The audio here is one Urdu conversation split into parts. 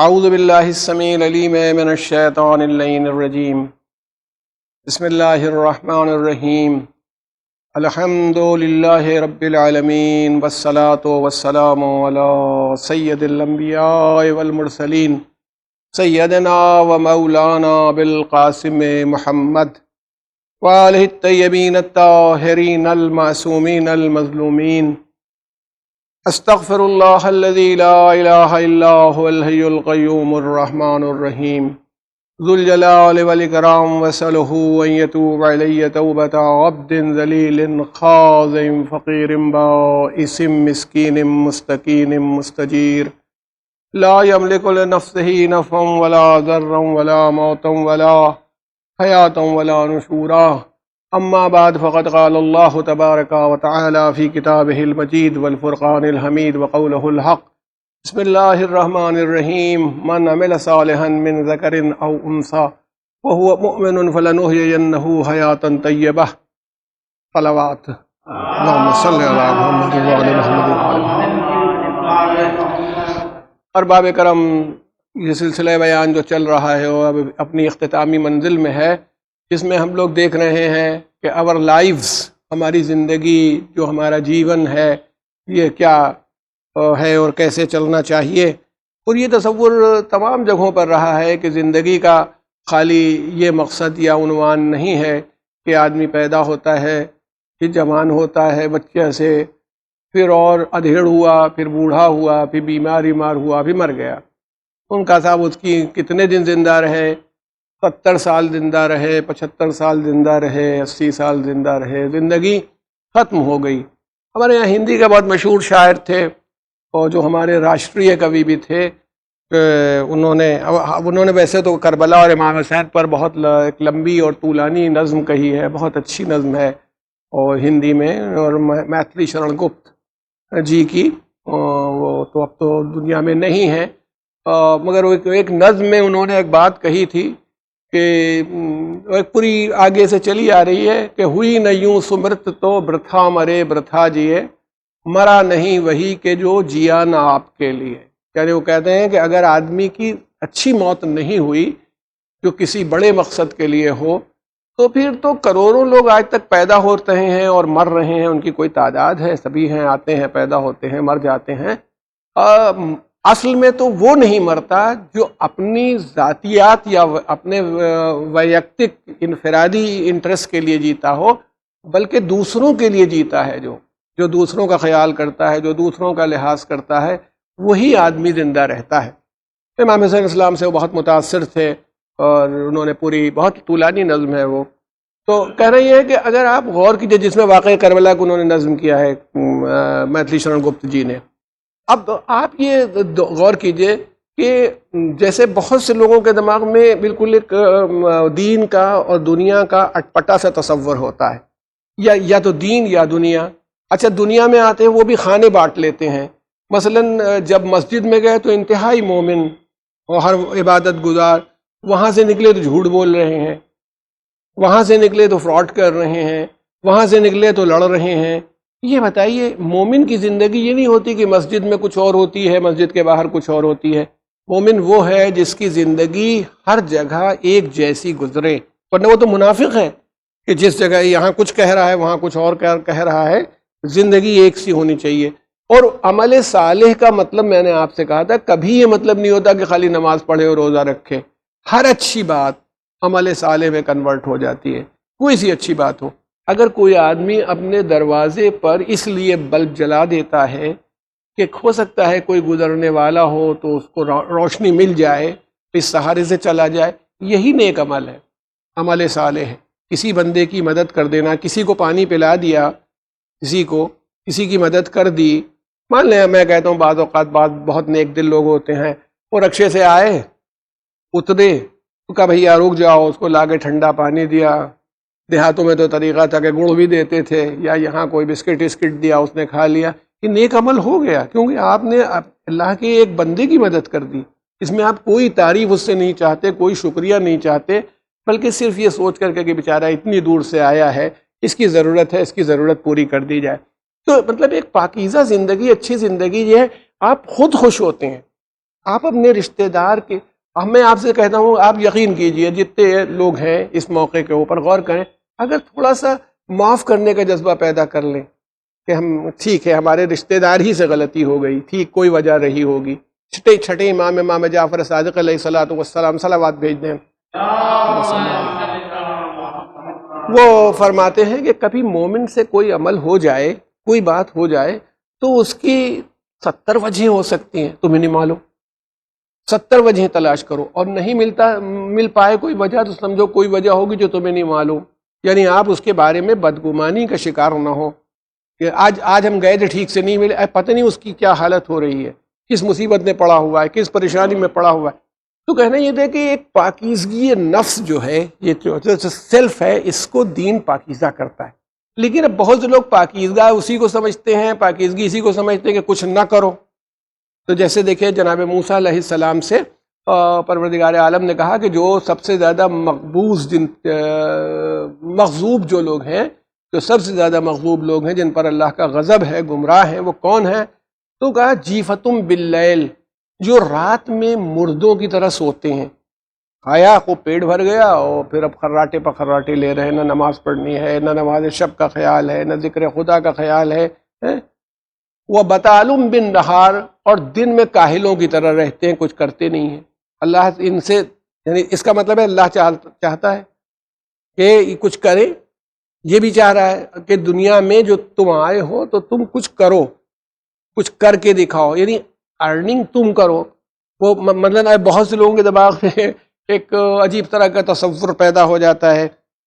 اعوذ باللہ السمیع العلیم من الشیطان اللعین الرجیم بسم اللہ الرحمن الرحیم الحمد للہ رب العالمین والصلاة والسلام علی سید الانبیاء والمرسلین سیدنا و مولانا بالقاسم محمد وآلہ الطیبین الطاہرین المعصومین المظلومین استغفر اللہ الذی لا الہ الا هو الحی القیوم الرحمن الرحیم ذو الجلال والاکرام وسألہ ان یتوب علی توبۃ عبد ذلیل خاضع فقیر بائس مسکین مستکین مستجیر لا یملک لنفسہ نفعا ولا ضرا ولا موتا ولا حیاتا ولا نشورا اما بعد فقد قال اللہ تبارک و تعالی فی کتابہ المجید والفرقان الحمید وقولہ الحق بسم اللہ الرحمن الرحیم من عمل صالحا من ذکر او انثى وهو مؤمن فلنحیینہ حیاتا طیبہ صلوات اللہم صلی علی محمد وعلی محمد۔ ارباب کرم، یہ سلسلہ بیان جو چل رہا ہے وہ اب اپنی اختتامی منزل میں ہے، جس میں ہم لوگ دیکھ رہے ہیں کہ اور لائفز، ہماری زندگی جو ہمارا جیون ہے یہ کیا ہے اور کیسے چلنا چاہیے۔ اور یہ تصور تمام جگہوں پر رہا ہے کہ زندگی کا خالی یہ مقصد یا عنوان نہیں ہے کہ آدمی پیدا ہوتا ہے، پھر جوان ہوتا ہے بچے سے، پھر اور ادھیڑ ہوا، پھر بوڑھا ہوا، پھر بیمار ہوا، پھر مر گیا۔ ان کا صاحب اس کی کتنے دن زندہ رہے، 70 سال زندہ رہے، 75 سال زندہ رہے، 80 سال زندہ رہے، زندگی ختم ہو گئی۔ ہمارے یہاں ہندی کے بہت مشہور شاعر تھے اور جو ہمارے راشٹریہ کوی بھی تھے، انہوں نے ویسے تو کربلا اور امام حسین پر بہت ایک لمبی اور طولانی نظم کہی ہے، بہت اچھی نظم ہے اور ہندی میں، اور میتھلی شرن گپت جی کی، وہ تو اب تو دنیا میں نہیں ہے، مگر ایک نظم میں انہوں نے ایک بات کہی تھی کہ ایک پوری آگے سے چلی آ رہی ہے کہ ہوئی نہ یوں سمرت تو برتھا مرے برتھا جیے، مرا نہیں وہی کہ جو جیا نہ آپ کے لیے۔ یعنی وہ کہتے ہیں کہ اگر آدمی کی اچھی موت نہیں ہوئی جو کسی بڑے مقصد کے لیے ہو، تو پھر تو کروڑوں لوگ آج تک پیدا ہوتے ہیں اور مر رہے ہیں، ان کی کوئی تعداد ہے؟ سبھی ہیں، آتے ہیں، پیدا ہوتے ہیں، مر جاتے ہیں۔ اصل میں تو وہ نہیں مرتا جو اپنی ذاتیات یا اپنے ویکتک انفرادی انٹرسٹ کے لیے جیتا ہو، بلکہ دوسروں کے لیے جیتا ہے، جو دوسروں کا خیال کرتا ہے، جو دوسروں کا لحاظ کرتا ہے، وہی آدمی زندہ رہتا ہے۔ امام حسین اسلام سے وہ بہت متاثر تھے اور انہوں نے پوری بہت طولانی نظم ہے وہ، تو کہہ رہی ہے کہ اگر آپ غور کیجئے، جس میں واقعہ کربلا کو انہوں نے نظم کیا ہے میتھلی شرن گپت جی نے، اب آپ یہ غور کیجئے کہ جیسے بہت سے لوگوں کے دماغ میں بالکل ایک دین کا اور دنیا کا اٹپٹا سا تصور ہوتا ہے، یا تو دین یا دنیا۔ اچھا، دنیا میں آتے ہیں وہ بھی خانے بانٹ لیتے ہیں، مثلا جب مسجد میں گئے تو انتہائی مومن اور ہر عبادت گزار، وہاں سے نکلے تو جھوٹ بول رہے ہیں، وہاں سے نکلے تو فراڈ کر رہے ہیں، وہاں سے نکلے تو لڑ رہے ہیں۔ یہ بتائیے، مومن کی زندگی یہ نہیں ہوتی کہ مسجد میں کچھ اور ہوتی ہے، مسجد کے باہر کچھ اور ہوتی ہے۔ مومن وہ ہے جس کی زندگی ہر جگہ ایک جیسی گزرے، ورنہ وہ تو منافق ہے کہ جس جگہ یہاں کچھ کہہ رہا ہے وہاں کچھ اور کہہ رہا ہے۔ زندگی ایک سی ہونی چاہیے۔ اور عمل صالح کا مطلب میں نے آپ سے کہا تھا، کبھی یہ مطلب نہیں ہوتا کہ خالی نماز پڑھے اور روزہ رکھے۔ ہر اچھی بات عمل صالح میں کنورٹ ہو جاتی ہے، کوئی سی اچھی بات ہو۔ اگر کوئی آدمی اپنے دروازے پر اس لیے بلب جلا دیتا ہے کہ ہو سکتا ہے کوئی گزرنے والا ہو تو اس کو روشنی مل جائے، اس سہارے سے چلا جائے، یہی نیک عمل ہے، عمل صالح ہے۔ کسی بندے کی مدد کر دینا، کسی کو پانی پلا دیا، کسی کی مدد کر دی۔ مان لیں میں کہتا ہوں بعض اوقات بہت نیک دل لوگ ہوتے ہیں، وہ رکشے سے آئے، اترے تو کہا بھیا رک جاؤ، اس کو لا کے ٹھنڈا پانی دیا۔ دیہاتوں میں تو طریقہ تھا کہ گڑ بھی دیتے تھے، یا یہاں کوئی بسکٹ دیا، اس نے کھا لیا۔ یہ نیک عمل ہو گیا، کیونکہ آپ نے اللہ کے ایک بندے کی مدد کر دی۔ اس میں آپ کوئی تعریف اس سے نہیں چاہتے، کوئی شکریہ نہیں چاہتے، بلکہ صرف یہ سوچ کر کے کہ بیچارہ اتنی دور سے آیا ہے، اس کی ضرورت ہے، اس کی ضرورت پوری کر دی جائے۔ تو مطلب ایک پاکیزہ زندگی، اچھی زندگی یہ ہے، آپ خود خوش ہوتے ہیں، آپ اپنے رشتہ دار کے، میں آپ سے کہتا ہوں، آپ یقین کیجئے جتنے لوگ ہیں اس موقع کے اوپر غور کریں، اگر تھوڑا سا معاف کرنے کا جذبہ پیدا کر لیں کہ ہم ٹھیک ہے ہمارے رشتہ دار ہی سے غلطی ہو گئی، ٹھیک کوئی وجہ رہی ہوگی، چھٹے امام جعفر صادق علیہ الصلوۃ والسلام صلوات بھیج دیں، وہ فرماتے ہیں کہ کبھی مومن سے کوئی عمل ہو جائے، کوئی بات ہو جائے تو اس کی 70 وجہیں ہو سکتی ہیں، تمہیں نہیں معلوم، 70 وجہیں تلاش کرو اور نہیں مل پائے کوئی وجہ تو سمجھو کوئی وجہ ہوگی جو تمہیں نہیں معلوم، یعنی آپ اس کے بارے میں بدگمانی کا شکار نہ ہو کہ آج ہم گئے تھے ٹھیک سے نہیں ملے، پتہ نہیں اس کی کیا حالت ہو رہی ہے، کس مصیبت میں پڑا ہوا ہے، کس پریشانی میں پڑا ہوا ہے۔ تو کہنا یہ تھا کہ ایک پاکیزگی نفس جو ہے، یہ جو سیلف ہے، اس کو دین پاکیزہ کرتا ہے، لیکن اب بہت سے لوگ پاکیزگی اسی کو سمجھتے ہیں، پاکیزگی اسی کو سمجھتے ہیں کہ کچھ نہ کرو۔ تو جیسے دیکھیں جناب موسیٰ علیہ السلام سے پروردگار عالم نے کہا کہ جو سب سے زیادہ مغضوب جو لوگ ہیں، جو سب سے زیادہ مغضوب لوگ ہیں، جن پر اللہ کا غضب ہے، گمراہ ہیں، وہ کون ہیں؟ تو کہا جیفتم باللیل، جو رات میں مردوں کی طرح سوتے ہیں، کھایا کو پیٹ بھر گیا اور پھر اب خراٹے پر خراٹے لے رہے ہیں، نہ نماز پڑھنی ہے، نہ نماز شب کا خیال ہے، نہ ذکر خدا کا خیال ہے، وہ بتعلم بن نہار، اور دن میں کاہلوں کی طرح رہتے ہیں، کچھ کرتے نہیں ہیں۔ اللہ ان سے، یعنی اس کا مطلب ہے اللہ چاہتا ہے کہ کچھ کرے، یہ بھی چاہ رہا ہے کہ دنیا میں جو تم آئے ہو تو تم کچھ کرو، کچھ کر کے دکھاؤ، یعنی ارننگ تم کرو۔ وہ مطلب بہت سے لوگوں کے دماغ میں ایک عجیب طرح کا تصور پیدا ہو جاتا ہے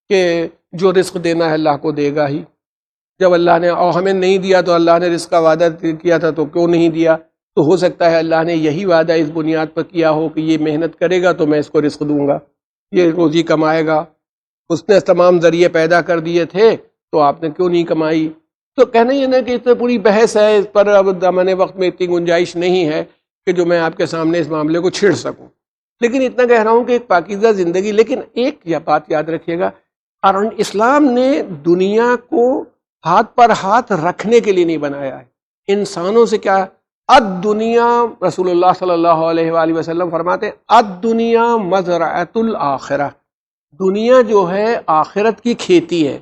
کہ جو رزق دینا ہے اللہ کو دے گا ہی، جب اللہ نے اور ہمیں نہیں دیا تو اللہ نے رزق کا وعدہ کیا تھا تو کیوں نہیں دیا؟ تو ہو سکتا ہے اللہ نے یہی وعدہ اس بنیاد پر کیا ہو کہ یہ محنت کرے گا تو میں اس کو رزق دوں گا، یہ روزی کمائے گا، اس نے تمام ذریعے پیدا کر دیے تھے تو آپ نے کیوں نہیں کمائی؟ تو کہنا یہ نا کہ اس میں پوری بحث ہے، اس پر اب دامن وقت میں اتنی گنجائش نہیں ہے کہ جو میں آپ کے سامنے اس معاملے کو چھیڑ سکوں، لیکن اتنا کہہ رہا ہوں کہ ایک پاکیزہ زندگی۔ لیکن ایک یہ بات یاد رکھیے گا، اور اسلام نے دنیا کو ہاتھ پر ہاتھ رکھنے کے لیے نہیں بنایا ہے، انسانوں سے کیا الدنیا، رسول اللہ صلی اللہ علیہ وآلہ وسلم فرماتے ہیں الدنیا مزرعۃ الآخرہ، دنیا جو ہے آخرت کی کھیتی ہے۔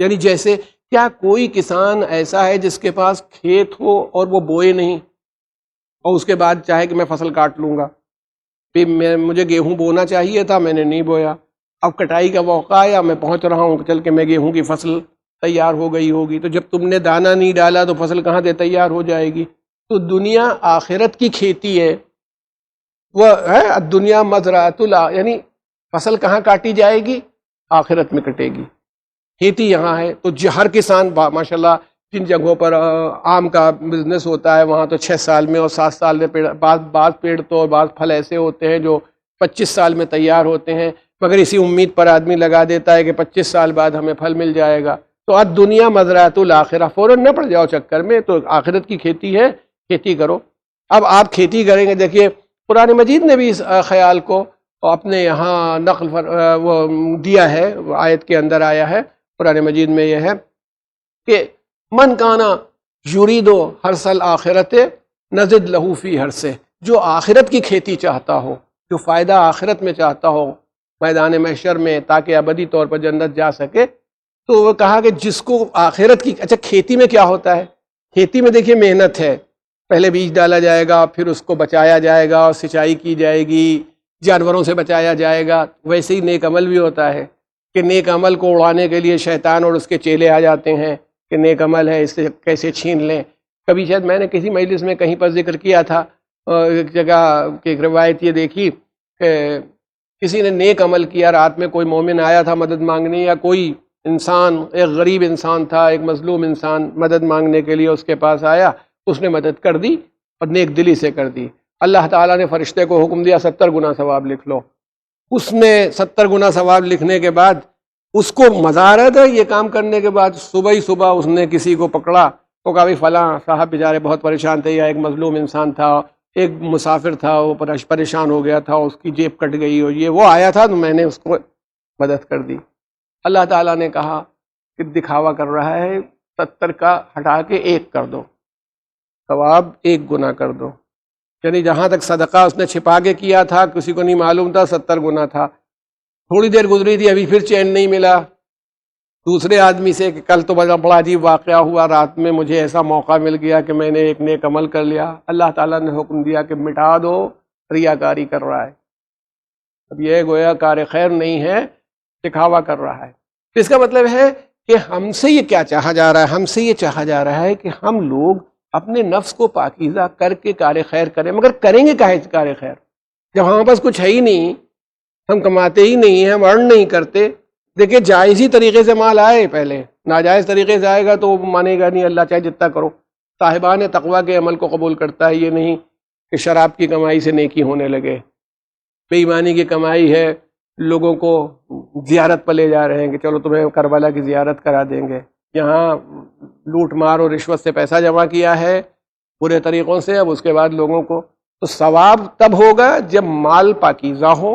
یعنی جیسے کیا کوئی کسان ایسا ہے جس کے پاس کھیت ہو اور وہ بوئے نہیں، اور اس کے بعد چاہے کہ میں فصل کاٹ لوں گا، پھر مجھے گیہوں بونا چاہیے تھا میں نے نہیں بویا، اب کٹائی کا موقع آیا میں پہنچ رہا ہوں چل کے میں گیہوں کی فصل تیار ہو گئی ہوگی، تو جب تم نے دانہ نہیں ڈالا تو فصل کہاں سے تیار ہو جائے گی؟ تو دنیا آخرت کی کھیتی ہے، وہ ہے الدنیا مزرعۃ یعنی فصل کہاں کاٹی جائے گی؟ آخرت میں کٹے گی، کھیتی یہاں ہے۔ تو ہر کسان ماشاءاللہ جن جگہوں پر آم کا بزنس ہوتا ہے وہاں تو 6 سال میں اور 7 سال میں پیڑ، بعض پیڑ تو بعض پھل ایسے ہوتے ہیں جو 25 سال میں تیار ہوتے ہیں، مگر اسی امید پر آدمی لگا دیتا ہے کہ 25 سال بعد ہمیں پھل مل جائے گا۔ تو الدنیا مزرعۃ الآخرہ، فوراً نہ پڑ جاؤ چکر میں، تو آخرت کی کھیتی ہے، کھیتی کرو۔ اب آپ کھیتی کریں گے، دیکھیے قرآن مجید نے بھی اس خیال کو اپنے یہاں نقل وہ دیا ہے، آیت کے اندر آیا ہے قرآن مجید میں، یہ ہے کہ من کانا یریدو حرث الآخرت نزد لہ فی حرثہ، جو آخرت کی کھیتی چاہتا ہو، جو فائدہ آخرت میں چاہتا ہو میدان محشر میں، تاکہ ابدی طور پر جنت جا سکے، تو وہ کہا کہ جس کو آخرت کی، اچھا کھیتی میں کیا ہوتا ہے؟ کھیتی میں دیکھیے محنت ہے، پہلے بیج ڈالا جائے گا، پھر اس کو بچایا جائے گا اور سینچائی کی جائے گی، جانوروں سے بچایا جائے گا۔ ویسے ہی نیک عمل بھی ہوتا ہے کہ نیک عمل کو اڑانے کے لیے شیطان اور اس کے چیلے آ جاتے ہیں کہ نیک عمل ہے، اس سے کیسے چھین لیں۔ کبھی شاید میں نے کسی مجلس میں کہیں پر ذکر کیا تھا، ایک جگہ کی ایک روایت یہ دیکھی کہ کسی نے نیک عمل کیا، رات میں کوئی مومن آیا تھا مدد مانگنے، یا کوئی انسان، ایک غریب انسان تھا، ایک مظلوم انسان مدد مانگنے کے لیے اس کے پاس آیا، اس نے مدد کر دی اور نیک دلی سے کر دی۔ اللہ تعالیٰ نے فرشتے کو حکم دیا 70 گنا ثواب لکھ لو۔ اس نے 70 گنا ثواب لکھنے کے بعد اس کو مزہ آ رہا تھا یہ کام کرنے کے بعد، صبح ہی صبح اس نے کسی کو پکڑا، تو کہا فلاں صاحب بیچارے بہت پریشان تھے، یا ایک مظلوم انسان تھا، ایک مسافر تھا، وہ پریشان ہو گیا تھا، اس کی جیب کٹ گئی، اور یہ وہ آیا تھا تو میں نے اس کو مدد کر دی۔ اللہ تعالیٰ نے کہا کہ دکھاوا کر رہا ہے، 70 کا ہٹا کے 1 کر دو، ثواب 1 گنا کر دو۔ یعنی جہاں تک صدقہ اس نے چھپا کے کیا تھا کسی کو نہیں معلوم تھا 70 گنا تھا. تھوڑی دیر گزری تھی ابھی پھر چین نہیں ملا دوسرے آدمی سے کہ کل تو بڑا عجیب واقعہ ہوا، رات میں مجھے ایسا موقع مل گیا کہ میں نے ایک نیک عمل کر لیا. اللہ تعالیٰ نے حکم دیا کہ مٹا دو، ریاکاری کر رہا ہے. اب یہ گویا کار خیر نہیں ہے، دکھاوا کر رہا ہے. اس کا مطلب ہے کہ ہم سے یہ کیا چاہا جا رہا ہے؟ ہم سے یہ چاہا جا رہا ہے کہ ہم لوگ اپنے نفس کو پاکیزہ کر کے کار خیر کریں. مگر کریں گے کاہے کار خیر جب ہمارے پاس کچھ ہے ہی نہیں، ہم کماتے ہی نہیں ہیں، ہم ارن نہیں کرتے. دیکھیں جائز ہی طریقے سے مال آئے، پہلے ناجائز طریقے سے آئے گا تو وہ مانے گا نہیں. اللہ چاہے جتنا کرو. صاحبان تقویٰ کے عمل کو قبول کرتا ہے، یہ نہیں کہ شراب کی کمائی سے نیکی ہونے لگے. بے ایمانی کی کمائی ہے، لوگوں کو زیارت پر لے جا رہے ہیں کہ چلو تمہیں کربلا کی زیارت کرا دیں گے. یہاں لوٹ مار اور رشوت سے پیسہ جمع کیا ہے برے طریقوں سے، اب اس کے بعد لوگوں کو تو ثواب تب ہوگا جب مال پاکیزہ ہو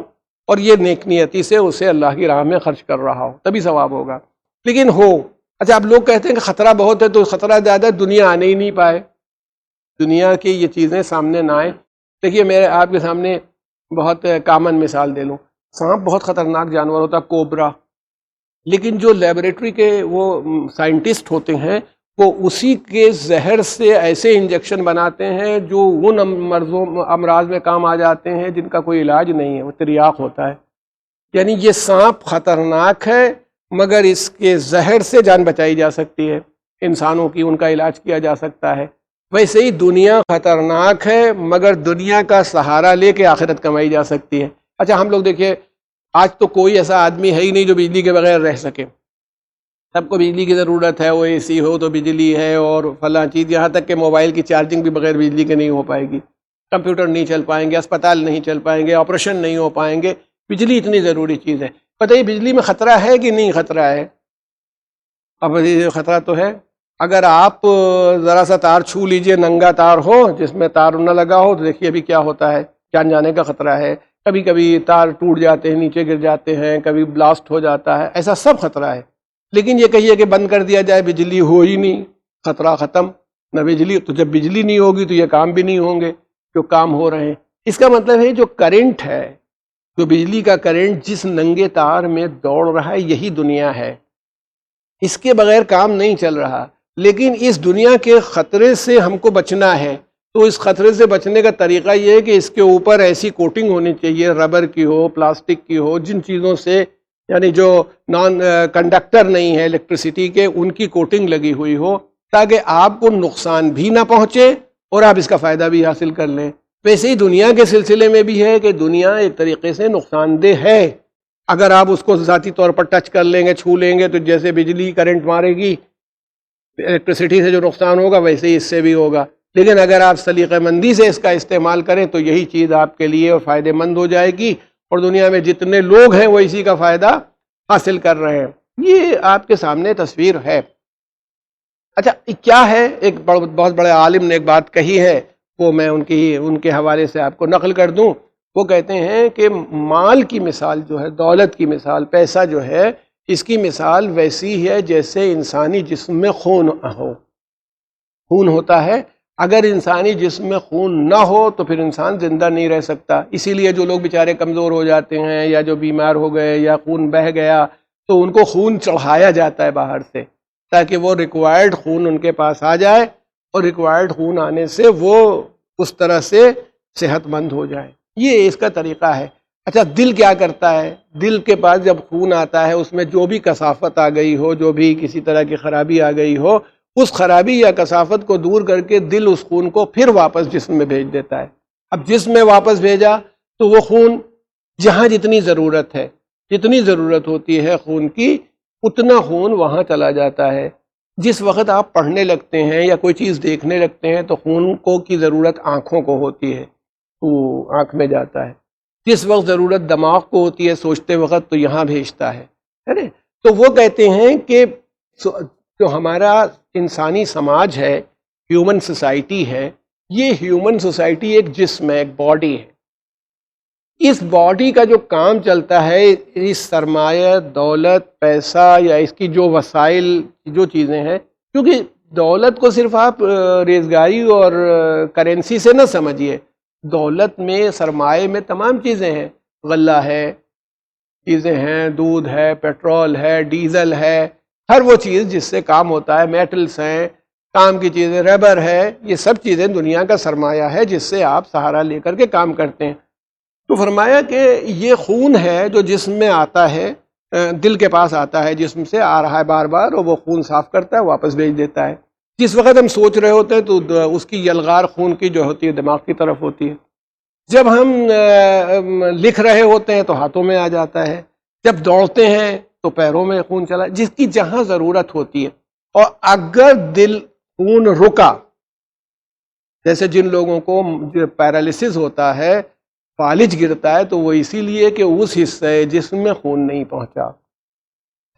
اور یہ نیک نیتی سے اسے اللہ کی راہ میں خرچ کر رہا ہو، تبھی ثواب ہوگا. لیکن ہو اچھا اب لوگ کہتے ہیں کہ خطرہ بہت ہے، تو خطرہ زیادہ دنیا آنے ہی نہیں پائے، دنیا کی یہ چیزیں سامنے نہ آئیں. دیکھیے میرے آپ کے سامنے بہت کامن مثال دے لوں. سانپ بہت خطرناک جانور ہوتا ہے، کوبرا، لیکن جو لیبوریٹری کے وہ سائنٹسٹ ہوتے ہیں وہ اسی کے زہر سے ایسے انجیکشن بناتے ہیں جو ان امراض میں کام آ جاتے ہیں جن کا کوئی علاج نہیں ہے، وہ تریاق ہوتا ہے. یعنی یہ سانپ خطرناک ہے مگر اس کے زہر سے جان بچائی جا سکتی ہے، انسانوں کی ان کا علاج کیا جا سکتا ہے. ویسے ہی دنیا خطرناک ہے مگر دنیا کا سہارا لے کے آخرت کمائی جا سکتی ہے. اچھا ہم لوگ دیکھیے آج تو کوئی ایسا آدمی ہے ہی نہیں جو بجلی کے بغیر رہ سکے. سب کو بجلی کی ضرورت ہے، وہ اے سی ہو تو بجلی ہے اور فلاں چیز، یہاں تک کہ موبائل کی چارجنگ بھی بغیر بجلی کے نہیں ہو پائے گی، کمپیوٹر نہیں چل پائیں گے، اسپتال نہیں چل پائیں گے، آپریشن نہیں ہو پائیں گے. بجلی اتنی ضروری چیز ہے. پتہ یہ بجلی میں خطرہ ہے کہ نہیں خطرہ ہے؟ اب خطرہ تو ہے. اگر آپ ذرا سا تار چھو لیجئے، ننگا تار ہو جس میں تار نہ لگا ہو، تو دیکھیے ابھی کیا ہوتا ہے، جان جانے کا خطرہ ہے. کبھی کبھی تار ٹوٹ جاتے ہیں، نیچے گر جاتے ہیں، کبھی بلاسٹ ہو جاتا ہے، ایسا سب خطرہ ہے. لیکن یہ کہیے کہ بند کر دیا جائے، بجلی ہو ہی نہیں، خطرہ ختم. نہ بجلی، تو جب بجلی نہیں ہوگی تو یہ کام بھی نہیں ہوں گے جو کام ہو رہے ہیں. اس کا مطلب ہے جو کرنٹ ہے، جو بجلی کا کرنٹ جس ننگے تار میں دوڑ رہا ہے، یہی دنیا ہے، اس کے بغیر کام نہیں چل رہا. لیکن اس دنیا کے خطرے سے ہم کو بچنا ہے، تو اس خطرے سے بچنے کا طریقہ یہ ہے کہ اس کے اوپر ایسی کوٹنگ ہونی چاہیے، ربر کی ہو، پلاسٹک کی ہو، جن چیزوں سے یعنی جو نان کنڈکٹر نہیں ہے الیکٹریسٹی کے، ان کی کوٹنگ لگی ہوئی ہو تاکہ آپ کو نقصان بھی نہ پہنچے اور آپ اس کا فائدہ بھی حاصل کر لیں. ویسے ہی دنیا کے سلسلے میں بھی ہے کہ دنیا ایک طریقے سے نقصان دہ ہے. اگر آپ اس کو ذاتی طور پر ٹچ کر لیں گے، چھو لیں گے، تو جیسے بجلی کرنٹ مارے گی، الیکٹریسٹی سے جو نقصان ہوگا ویسے ہی اس سے بھی ہوگا. لیکن اگر آپ سلیقہ مندی سے اس کا استعمال کریں تو یہی چیز آپ کے لیے فائدہ مند ہو جائے گی، اور دنیا میں جتنے لوگ ہیں وہ اسی کا فائدہ حاصل کر رہے ہیں. یہ آپ کے سامنے تصویر ہے. اچھا کیا ہے، ایک بہت بڑے عالم نے ایک بات کہی ہے، وہ میں ان کے حوالے سے آپ کو نقل کر دوں. وہ کہتے ہیں کہ مال کی مثال جو ہے، دولت کی مثال، پیسہ جو ہے، اس کی مثال ویسی ہے جیسے انسانی جسم میں خون ہو. خون ہوتا ہے، اگر انسانی جسم میں خون نہ ہو تو پھر انسان زندہ نہیں رہ سکتا. اسی لیے جو لوگ بیچارے کمزور ہو جاتے ہیں یا جو بیمار ہو گئے یا خون بہہ گیا تو ان کو خون چڑھایا جاتا ہے باہر سے، تاکہ وہ ریکوائرڈ خون ان کے پاس آ جائے، اور ریکوائرڈ خون آنے سے وہ اس طرح سے صحت مند ہو جائے. یہ اس کا طریقہ ہے. اچھا دل کیا کرتا ہے؟ دل کے پاس جب خون آتا ہے اس میں جو بھی کثافت آ گئی ہو، جو بھی کسی طرح کی خرابی آ گئی ہو، اس خرابی یا کثافت کو دور کر کے دل اس خون کو پھر واپس جسم میں بھیج دیتا ہے. اب جسم میں واپس بھیجا تو وہ خون جہاں جتنی ضرورت ہے، جتنی ضرورت ہوتی ہے خون کی، اتنا خون وہاں چلا جاتا ہے. جس وقت آپ پڑھنے لگتے ہیں یا کوئی چیز دیکھنے لگتے ہیں تو خون کو کی ضرورت آنکھوں کو ہوتی ہے، وہ آنکھ میں جاتا ہے. جس وقت ضرورت دماغ کو ہوتی ہے سوچتے وقت تو یہاں بھیجتا ہے نا. تو وہ کہتے ہیں کہ جو ہمارا انسانی سماج ہے، ہیومن سوسائٹی ہے، یہ ہیومن سوسائٹی ایک جسم ہے، ایک باڈی ہے. اس باڈی کا جو کام چلتا ہے، اس سرمایہ، دولت، پیسہ یا اس کی جو وسائل، جو چیزیں ہیں، کیونکہ دولت کو صرف آپ ریزگاری اور کرنسی سے نہ سمجھیے. دولت میں، سرمایے میں تمام چیزیں ہیں، غلہ ہے، چیزیں ہیں، دودھ ہے، پیٹرول ہے، ڈیزل ہے، ہر وہ چیز جس سے کام ہوتا ہے، میٹلز ہیں، کام کی چیزیں، ربر ہے، یہ سب چیزیں دنیا کا سرمایہ ہے جس سے آپ سہارا لے کر کے کام کرتے ہیں۔ تو فرمایا کہ یہ خون ہے جو جسم میں آتا ہے، دل کے پاس آتا ہے، جسم سے آ رہا ہے بار بار، اور وہ خون صاف کرتا ہے، واپس بھیج دیتا ہے۔ جس وقت ہم سوچ رہے ہوتے ہیں تو اس کی یلغار خون کی جو ہوتی ہے دماغ کی طرف ہوتی ہے، جب ہم لکھ رہے ہوتے ہیں تو ہاتھوں میں آ جاتا ہے، جب دوڑتے ہیں تو پیروں میں خون چلا، جس کی جہاں ضرورت ہوتی ہے۔ اور اگر دل خون رکا، جیسے جن لوگوں کو پیرالیسس ہوتا ہے، فالج گرتا ہے، تو وہ اسی لیے کہ اس حصے جسم میں خون نہیں پہنچا۔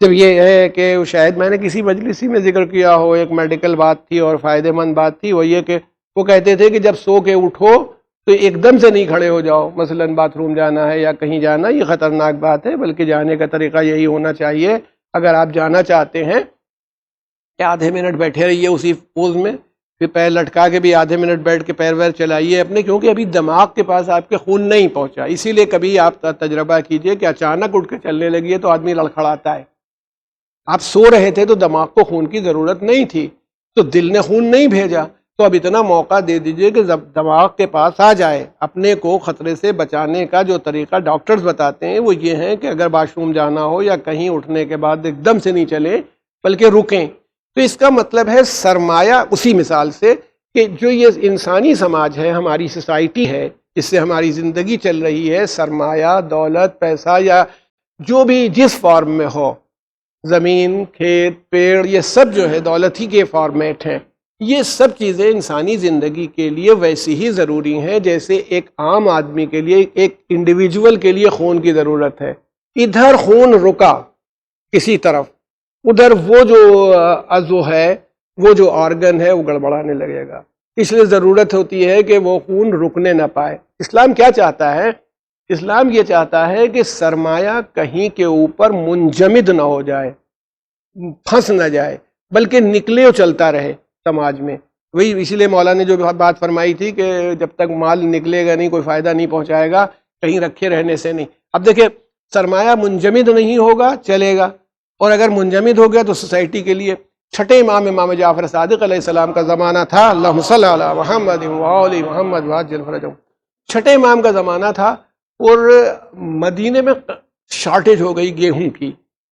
جب یہ ہے کہ شاید میں نے کسی مجلسی میں ذکر کیا ہو، ایک میڈیکل بات تھی اور فائدہ مند بات تھی، وہ یہ کہ وہ کہتے تھے کہ جب سو کے اٹھو تو ایک دم سے نہیں کھڑے ہو جاؤ، مثلا باتھ روم جانا ہے یا کہیں جانا، یہ خطرناک بات ہے، بلکہ جانے کا طریقہ یہی ہونا چاہیے، اگر آپ جانا چاہتے ہیں کہ آدھے منٹ بیٹھے رہیے اسی پوز میں، پھر پیر لٹکا کے بھی آدھے منٹ بیٹھ کے پیر ویر چلائیے اپنے، کیونکہ ابھی دماغ کے پاس آپ کے خون نہیں پہنچا۔ اسی لیے کبھی آپ تجربہ کیجئے کہ اچانک اٹھ کے چلنے لگیے تو آدمی لڑکھڑاتا ہے۔ آپ سو رہے تھے تو دماغ کو خون کی ضرورت نہیں تھی، تو دل نے خون نہیں بھیجا، تو اب اتنا موقع دے دیجئے کہ دماغ کے پاس آ جائے۔ اپنے کو خطرے سے بچانے کا جو طریقہ ڈاکٹرز بتاتے ہیں وہ یہ ہے کہ اگر واش روم جانا ہو یا کہیں اٹھنے کے بعد ایک دم سے نہیں چلیں بلکہ رکیں۔ تو اس کا مطلب ہے سرمایہ، اسی مثال سے کہ جو یہ انسانی سماج ہے، ہماری سوسائٹی ہے، جس سے ہماری زندگی چل رہی ہے، سرمایہ، دولت، پیسہ، یا جو بھی جس فارم میں ہو، زمین، کھیت، پیڑ، یہ سب جو ہے دولت ہی کے فارمیٹ ہیں۔ یہ سب چیزیں انسانی زندگی کے لیے ویسی ہی ضروری ہیں جیسے ایک عام آدمی کے لیے، ایک انڈیویجول کے لیے خون کی ضرورت ہے۔ ادھر خون رکا کسی طرف، ادھر وہ جو عضو ہے، وہ جو آرگن ہے، وہ گڑبڑانے لگے گا۔ اس لیے ضرورت ہوتی ہے کہ وہ خون رکنے نہ پائے۔ اسلام کیا چاہتا ہے؟ اسلام یہ چاہتا ہے کہ سرمایہ کہیں کے اوپر منجمد نہ ہو جائے، پھنس نہ جائے، بلکہ نکلے اور چلتا رہے سماج میں۔ وہی اسی لیے مولانا نے جو بات فرمائی تھی کہ جب تک مال نکلے گا نہیں، کوئی فائدہ نہیں پہنچائے گا، کہیں رکھے رہنے سے نہیں۔ اب دیکھیں، سرمایہ منجمد نہیں ہوگا چلے گا، اور اگر منجمد ہو گیا تو سوسائٹی کے لیے۔ چھٹے امام جعفر صادق علیہ السلام کا زمانہ تھا، اللہم صلی علی محمد وآل محمد وعجل فرجہم، چھٹے امام کا زمانہ تھا، اور مدینے میں شارٹیج ہو گئی گیہوں کی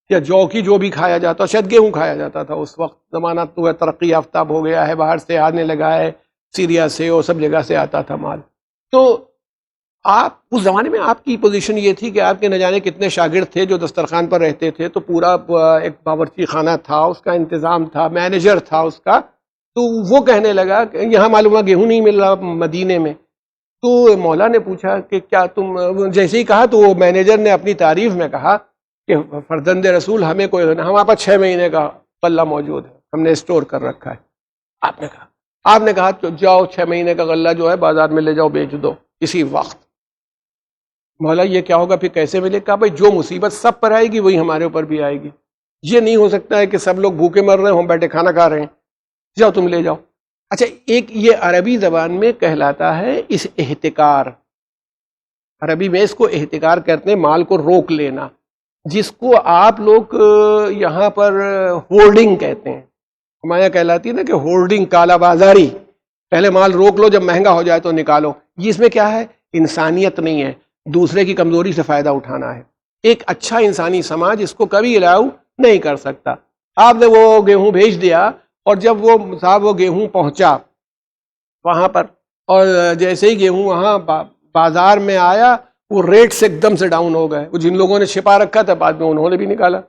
یا جو کی، جو بھی کھایا جاتا، شاید گیہوں کھایا جاتا تھا اس وقت۔ زمانہ تو ترقی یافتہ ہو گیا ہے، باہر سے آنے لگا ہے، سیریا سے اور سب جگہ سے آتا تھا مال۔ تو آپ اس زمانے میں آپ کی پوزیشن یہ تھی کہ آپ کے نہ جانے کتنے شاگرد تھے جو دسترخوان پر رہتے تھے، تو پورا ایک باورچی خانہ تھا، اس کا انتظام تھا، مینیجر تھا اس کا۔ تو وہ کہنے لگا کہ یہاں معلوم ہوا گیہوں نہیں مل رہا مدینے میں۔ تو مولا نے پوچھا کہ کیا تم، جیسے ہی کہا تو وہ مینیجر نے اپنی تعریف میں کہا کہ فرزند رسول، ہمیں کوئی، ہمارے پاس 6 مہینے کا غلہ موجود ہے، ہم نے اسٹور کر رکھا ہے۔ آپ نے کہا تو جاؤ 6 مہینے کا غلہ جو ہے بازار میں لے جاؤ، بیچ دو اسی وقت۔ مولا یہ کیا ہوگا پھر، کیسے ملے؟ کہا بھائی جو مصیبت سب پر آئے گی وہی ہمارے اوپر بھی آئے گی۔ یہ نہیں ہو سکتا ہے کہ سب لوگ بھوکے مر رہے ہیں، ہم بیٹھے کھانا کھا رہے ہیں، جاؤ تم لے جاؤ۔ اچھا، ایک یہ عربی زبان میں کہلاتا ہے اس احتکار، عربی میں اس کو احتکار کہتے ہیں، مال کو روک لینا، جس کو آپ لوگ یہاں پر ہولڈنگ کہتے ہیں، ہمارے یہاں کہلاتی ہے نا کہ ہولڈنگ، کالا بازاری، پہلے مال روک لو، جب مہنگا ہو جائے تو نکالو۔ یہ اس میں کیا ہے؟ انسانیت نہیں ہے، دوسرے کی کمزوری سے فائدہ اٹھانا ہے۔ ایک اچھا انسانی سماج اس کو کبھی الاؤ نہیں کر سکتا۔ آپ نے وہ گیہوں بھیج دیا، اور جب وہ صاحب وہ گیہوں پہنچا وہاں پر، اور جیسے ہی گیہوں وہاں بازار میں آیا، وہ ریٹ سے ایک دم سے ڈاؤن ہو گئے۔ وہ جن لوگوں نے چھپا رکھا تھا بعد میں انہوں نے بھی نکالا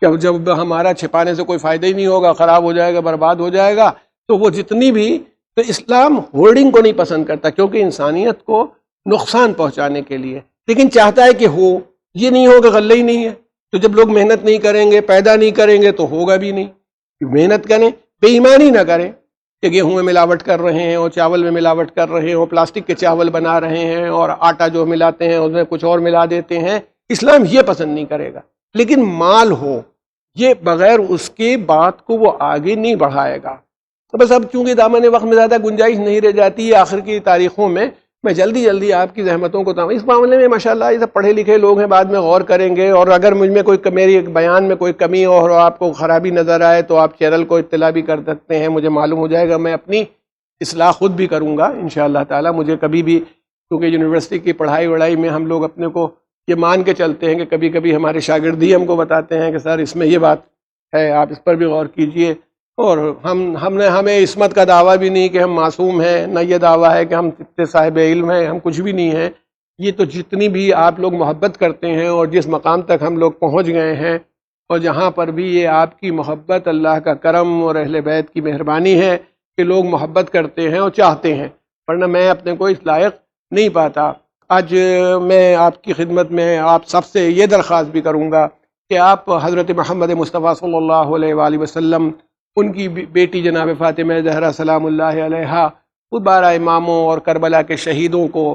کہ جب ہمارا چھپانے سے کوئی فائدہ ہی نہیں ہوگا، خراب ہو جائے گا، برباد ہو جائے گا، تو وہ جتنی بھی، تو اسلام ہولڈنگ کو نہیں پسند کرتا، کیونکہ انسانیت کو نقصان پہنچانے کے لیے، لیکن چاہتا ہے کہ ہو۔ یہ نہیں ہوگا، غلہ ہی نہیں ہے، تو جب لوگ محنت نہیں کریں گے، پیدا نہیں کریں گے، تو ہوگا بھی نہیں۔ محنت کریں، بے ایمانی نہ کریں کہ گیہوں میں ملاوٹ کر رہے ہیں اور چاول میں ملاوٹ کر رہے ہیں اور پلاسٹک کے چاول بنا رہے ہیں اور آٹا جو ملاتے ہیں اس میں کچھ اور ملا دیتے ہیں۔ اسلام یہ پسند نہیں کرے گا، لیکن مال ہو، یہ بغیر اس کے بات کو وہ آگے نہیں بڑھائے گا۔ تو بس اب چونکہ دامن وقت میں زیادہ گنجائش نہیں رہ جاتی ہے آخر کی تاریخوں میں، میں جلدی جلدی آپ کی زحمتوں کو اس معاملے میں ماشاءاللہ یہ سب پڑھے لکھے لوگ ہیں، بعد میں غور کریں گے، اور اگر مجھ میں کوئی میری بیان میں کوئی کمی اور آپ کو خرابی نظر آئے تو آپ چینل کو اطلاع بھی کر سکتے ہیں، مجھے معلوم ہو جائے گا، میں اپنی اصلاح خود بھی کروں گا انشاءاللہ تعالی۔ مجھے کبھی بھی، کیونکہ یونیورسٹی کی پڑھائی وڑائی میں ہم لوگ اپنے کو یہ مان کے چلتے ہیں کہ کبھی کبھی ہمارے شاگرد ہی ہم کو بتاتے ہیں کہ سر اس میں یہ بات ہے، آپ اس پر بھی غور کیجئے، اور ہمیں عصمت کا دعویٰ بھی نہیں کہ ہم معصوم ہیں، نہ یہ دعویٰ ہے کہ ہم اتنے صاحب علم ہیں، ہم کچھ بھی نہیں ہیں۔ یہ تو جتنی بھی آپ لوگ محبت کرتے ہیں اور جس مقام تک ہم لوگ پہنچ گئے ہیں، اور جہاں پر بھی یہ آپ کی محبت، اللہ کا کرم اور اہل بیت کی مہربانی ہے کہ لوگ محبت کرتے ہیں اور چاہتے ہیں، ورنہ میں اپنے کو اس لائق نہیں پاتا۔ آج میں آپ کی خدمت میں آپ سب سے یہ درخواست بھی کروں گا کہ آپ حضرت محمد مصطفیٰ صلی اللہ علیہ وآلہ وسلم، ان کی بیٹی جناب فاطمہ زہرا سلام اللہ علیہا، خود 12 اماموں اور کربلا کے شہیدوں کو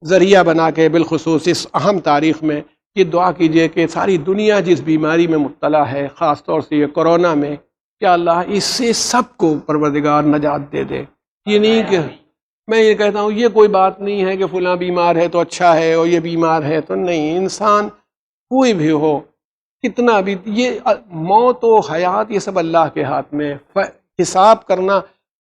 ذریعہ بنا کے بالخصوص اس اہم تاریخ میں یہ دعا کیجئے کہ ساری دنیا جس بیماری میں مبتلا ہے، خاص طور سے یہ کرونا میں، کہ اللہ اس سے سب کو پروردگار نجات دے دے۔ یہ نہیں کہ میں یہ کہتا ہوں یہ کوئی بات نہیں ہے کہ فلاں بیمار ہے تو اچھا ہے اور یہ بیمار ہے تو نہیں، انسان کوئی بھی ہو، کتنا بھی، یہ موت و حیات یہ سب اللہ کے ہاتھ میں، حساب کرنا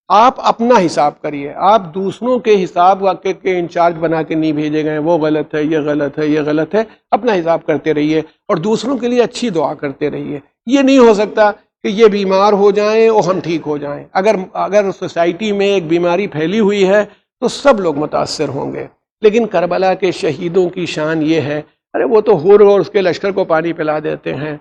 آپ اپنا حساب کریے، آپ دوسروں کے حساب واقع کے انچارج بنا کے نہیں بھیجے گئے، وہ غلط ہے، یہ غلط ہے، یہ غلط ہے، اپنا حساب کرتے رہیے اور دوسروں کے لیے اچھی دعا کرتے رہیے۔ یہ نہیں ہو سکتا کہ یہ بیمار ہو جائیں اور ہم ٹھیک ہو جائیں۔ اگر سوسائٹی میں ایک بیماری پھیلی ہوئی ہے تو سب لوگ متاثر ہوں گے، لیکن کربلا کے شہیدوں کی شان یہ ہے، ارے وہ تو حور اور اس کے لشکر کو پانی پلا دیتے ہیں،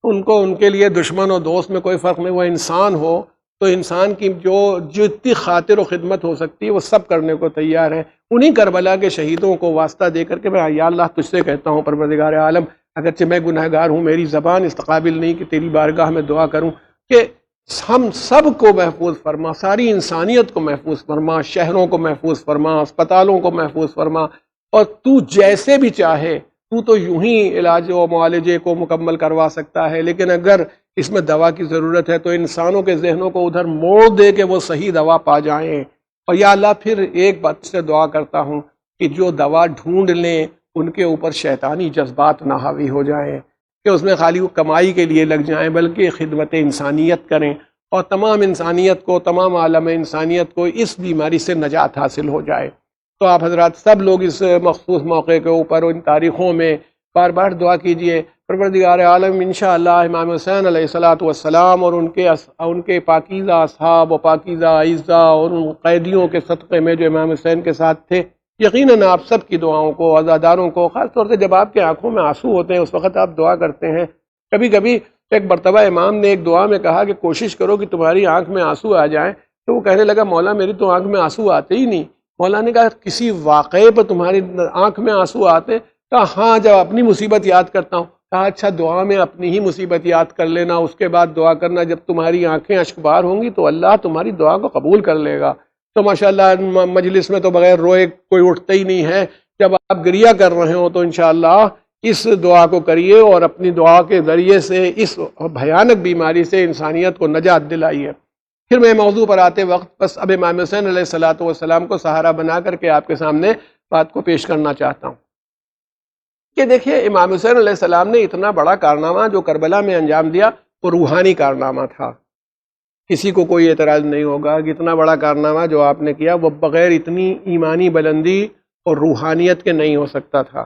ان کے لیے دشمن اور دوست میں کوئی فرق نہیں، وہ انسان ہو تو انسان کی جو اتنی خاطر و خدمت ہو سکتی ہے وہ سب کرنے کو تیار ہے۔ انہی کربلا کے شہیدوں کو واسطہ دے کر کے میں یا اللہ تجھ سے کہتا ہوں پروردگار عالم، اگرچہ میں گنہگار ہوں، میری زبان اس قابل نہیں کہ تیری بارگاہ میں دعا کروں کہ ہم سب کو محفوظ فرما، ساری انسانیت کو محفوظ فرما، شہروں کو محفوظ فرما، اسپتالوں کو محفوظ فرما، اور تو جیسے بھی چاہے تو تو یوں ہی علاج و معالجے کو مکمل کروا سکتا ہے، لیکن اگر اس میں دوا کی ضرورت ہے تو انسانوں کے ذہنوں کو ادھر موڑ دے کہ وہ صحیح دوا پا جائیں۔ اور یا اللہ پھر ایک بات سے دعا کرتا ہوں کہ جو دوا ڈھونڈ لیں ان کے اوپر شیطانی جذبات نہ حاوی ہو جائیں کہ اس میں خالی وہ کمائی کے لیے لگ جائیں، بلکہ خدمت انسانیت کریں اور تمام انسانیت کو، تمام عالم انسانیت کو اس بیماری سے نجات حاصل ہو جائے۔ تو آپ حضرات سب لوگ اس مخصوص موقع کے اوپر ان تاریخوں میں بار بار دعا کیجئے، پروردگار عالم انشاءاللہ امام حسین علیہ الصلوۃ والسلام اور ان کے پاکیزہ اصحاب و پاکیزہ اعزاء اور ان قیدیوں کے صدقے میں جو امام حسین کے ساتھ تھے، یقیناً آپ سب کی دعاؤں کو، عزاداروں کو، خاص طور سے جب آپ کے آنکھوں میں آنسو ہوتے ہیں اس وقت آپ دعا کرتے ہیں۔ کبھی کبھی ایک مرتبہ امام نے ایک دعا میں کہا کہ کوشش کرو کہ تمہاری آنکھ میں آنسو آ جائیں، تو وہ کہنے لگا مولا میری تو آنکھ میں آنسو آتے ہی نہیں۔ مولا نے کہا کسی واقعے پر تمہاری آنکھ میں آنسو آتے؟ کہا ہاں جب اپنی مصیبت یاد کرتا ہوں۔ کہا اچھا دعا میں اپنی ہی مصیبت یاد کر لینا، اس کے بعد دعا کرنا، جب تمہاری آنکھیں اشکبار ہوں گی تو اللہ تمہاری دعا کو قبول کر لے گا۔ تو ماشاءاللہ مجلس میں تو بغیر روئے کوئی اٹھتا ہی نہیں ہے، جب آپ گریہ کر رہے ہوں تو انشاءاللہ اس دعا کو کریے اور اپنی دعا کے ذریعے سے اس بھیانک بیماری سے انسانیت کو نجات دلائیے۔ پھر میں موضوع پر آتے وقت بس اب امام حسین علیہ الصلوۃ والسلام کو سہارا بنا کر کے آپ کے سامنے بات کو پیش کرنا چاہتا ہوں کہ دیکھیے امام حسین علیہ السلام نے اتنا بڑا کارنامہ جو کربلا میں انجام دیا وہ روحانی کارنامہ تھا، کسی کو کوئی اعتراض نہیں ہوگا کہ اتنا بڑا کارنامہ جو آپ نے کیا وہ بغیر اتنی ایمانی بلندی اور روحانیت کے نہیں ہو سکتا تھا،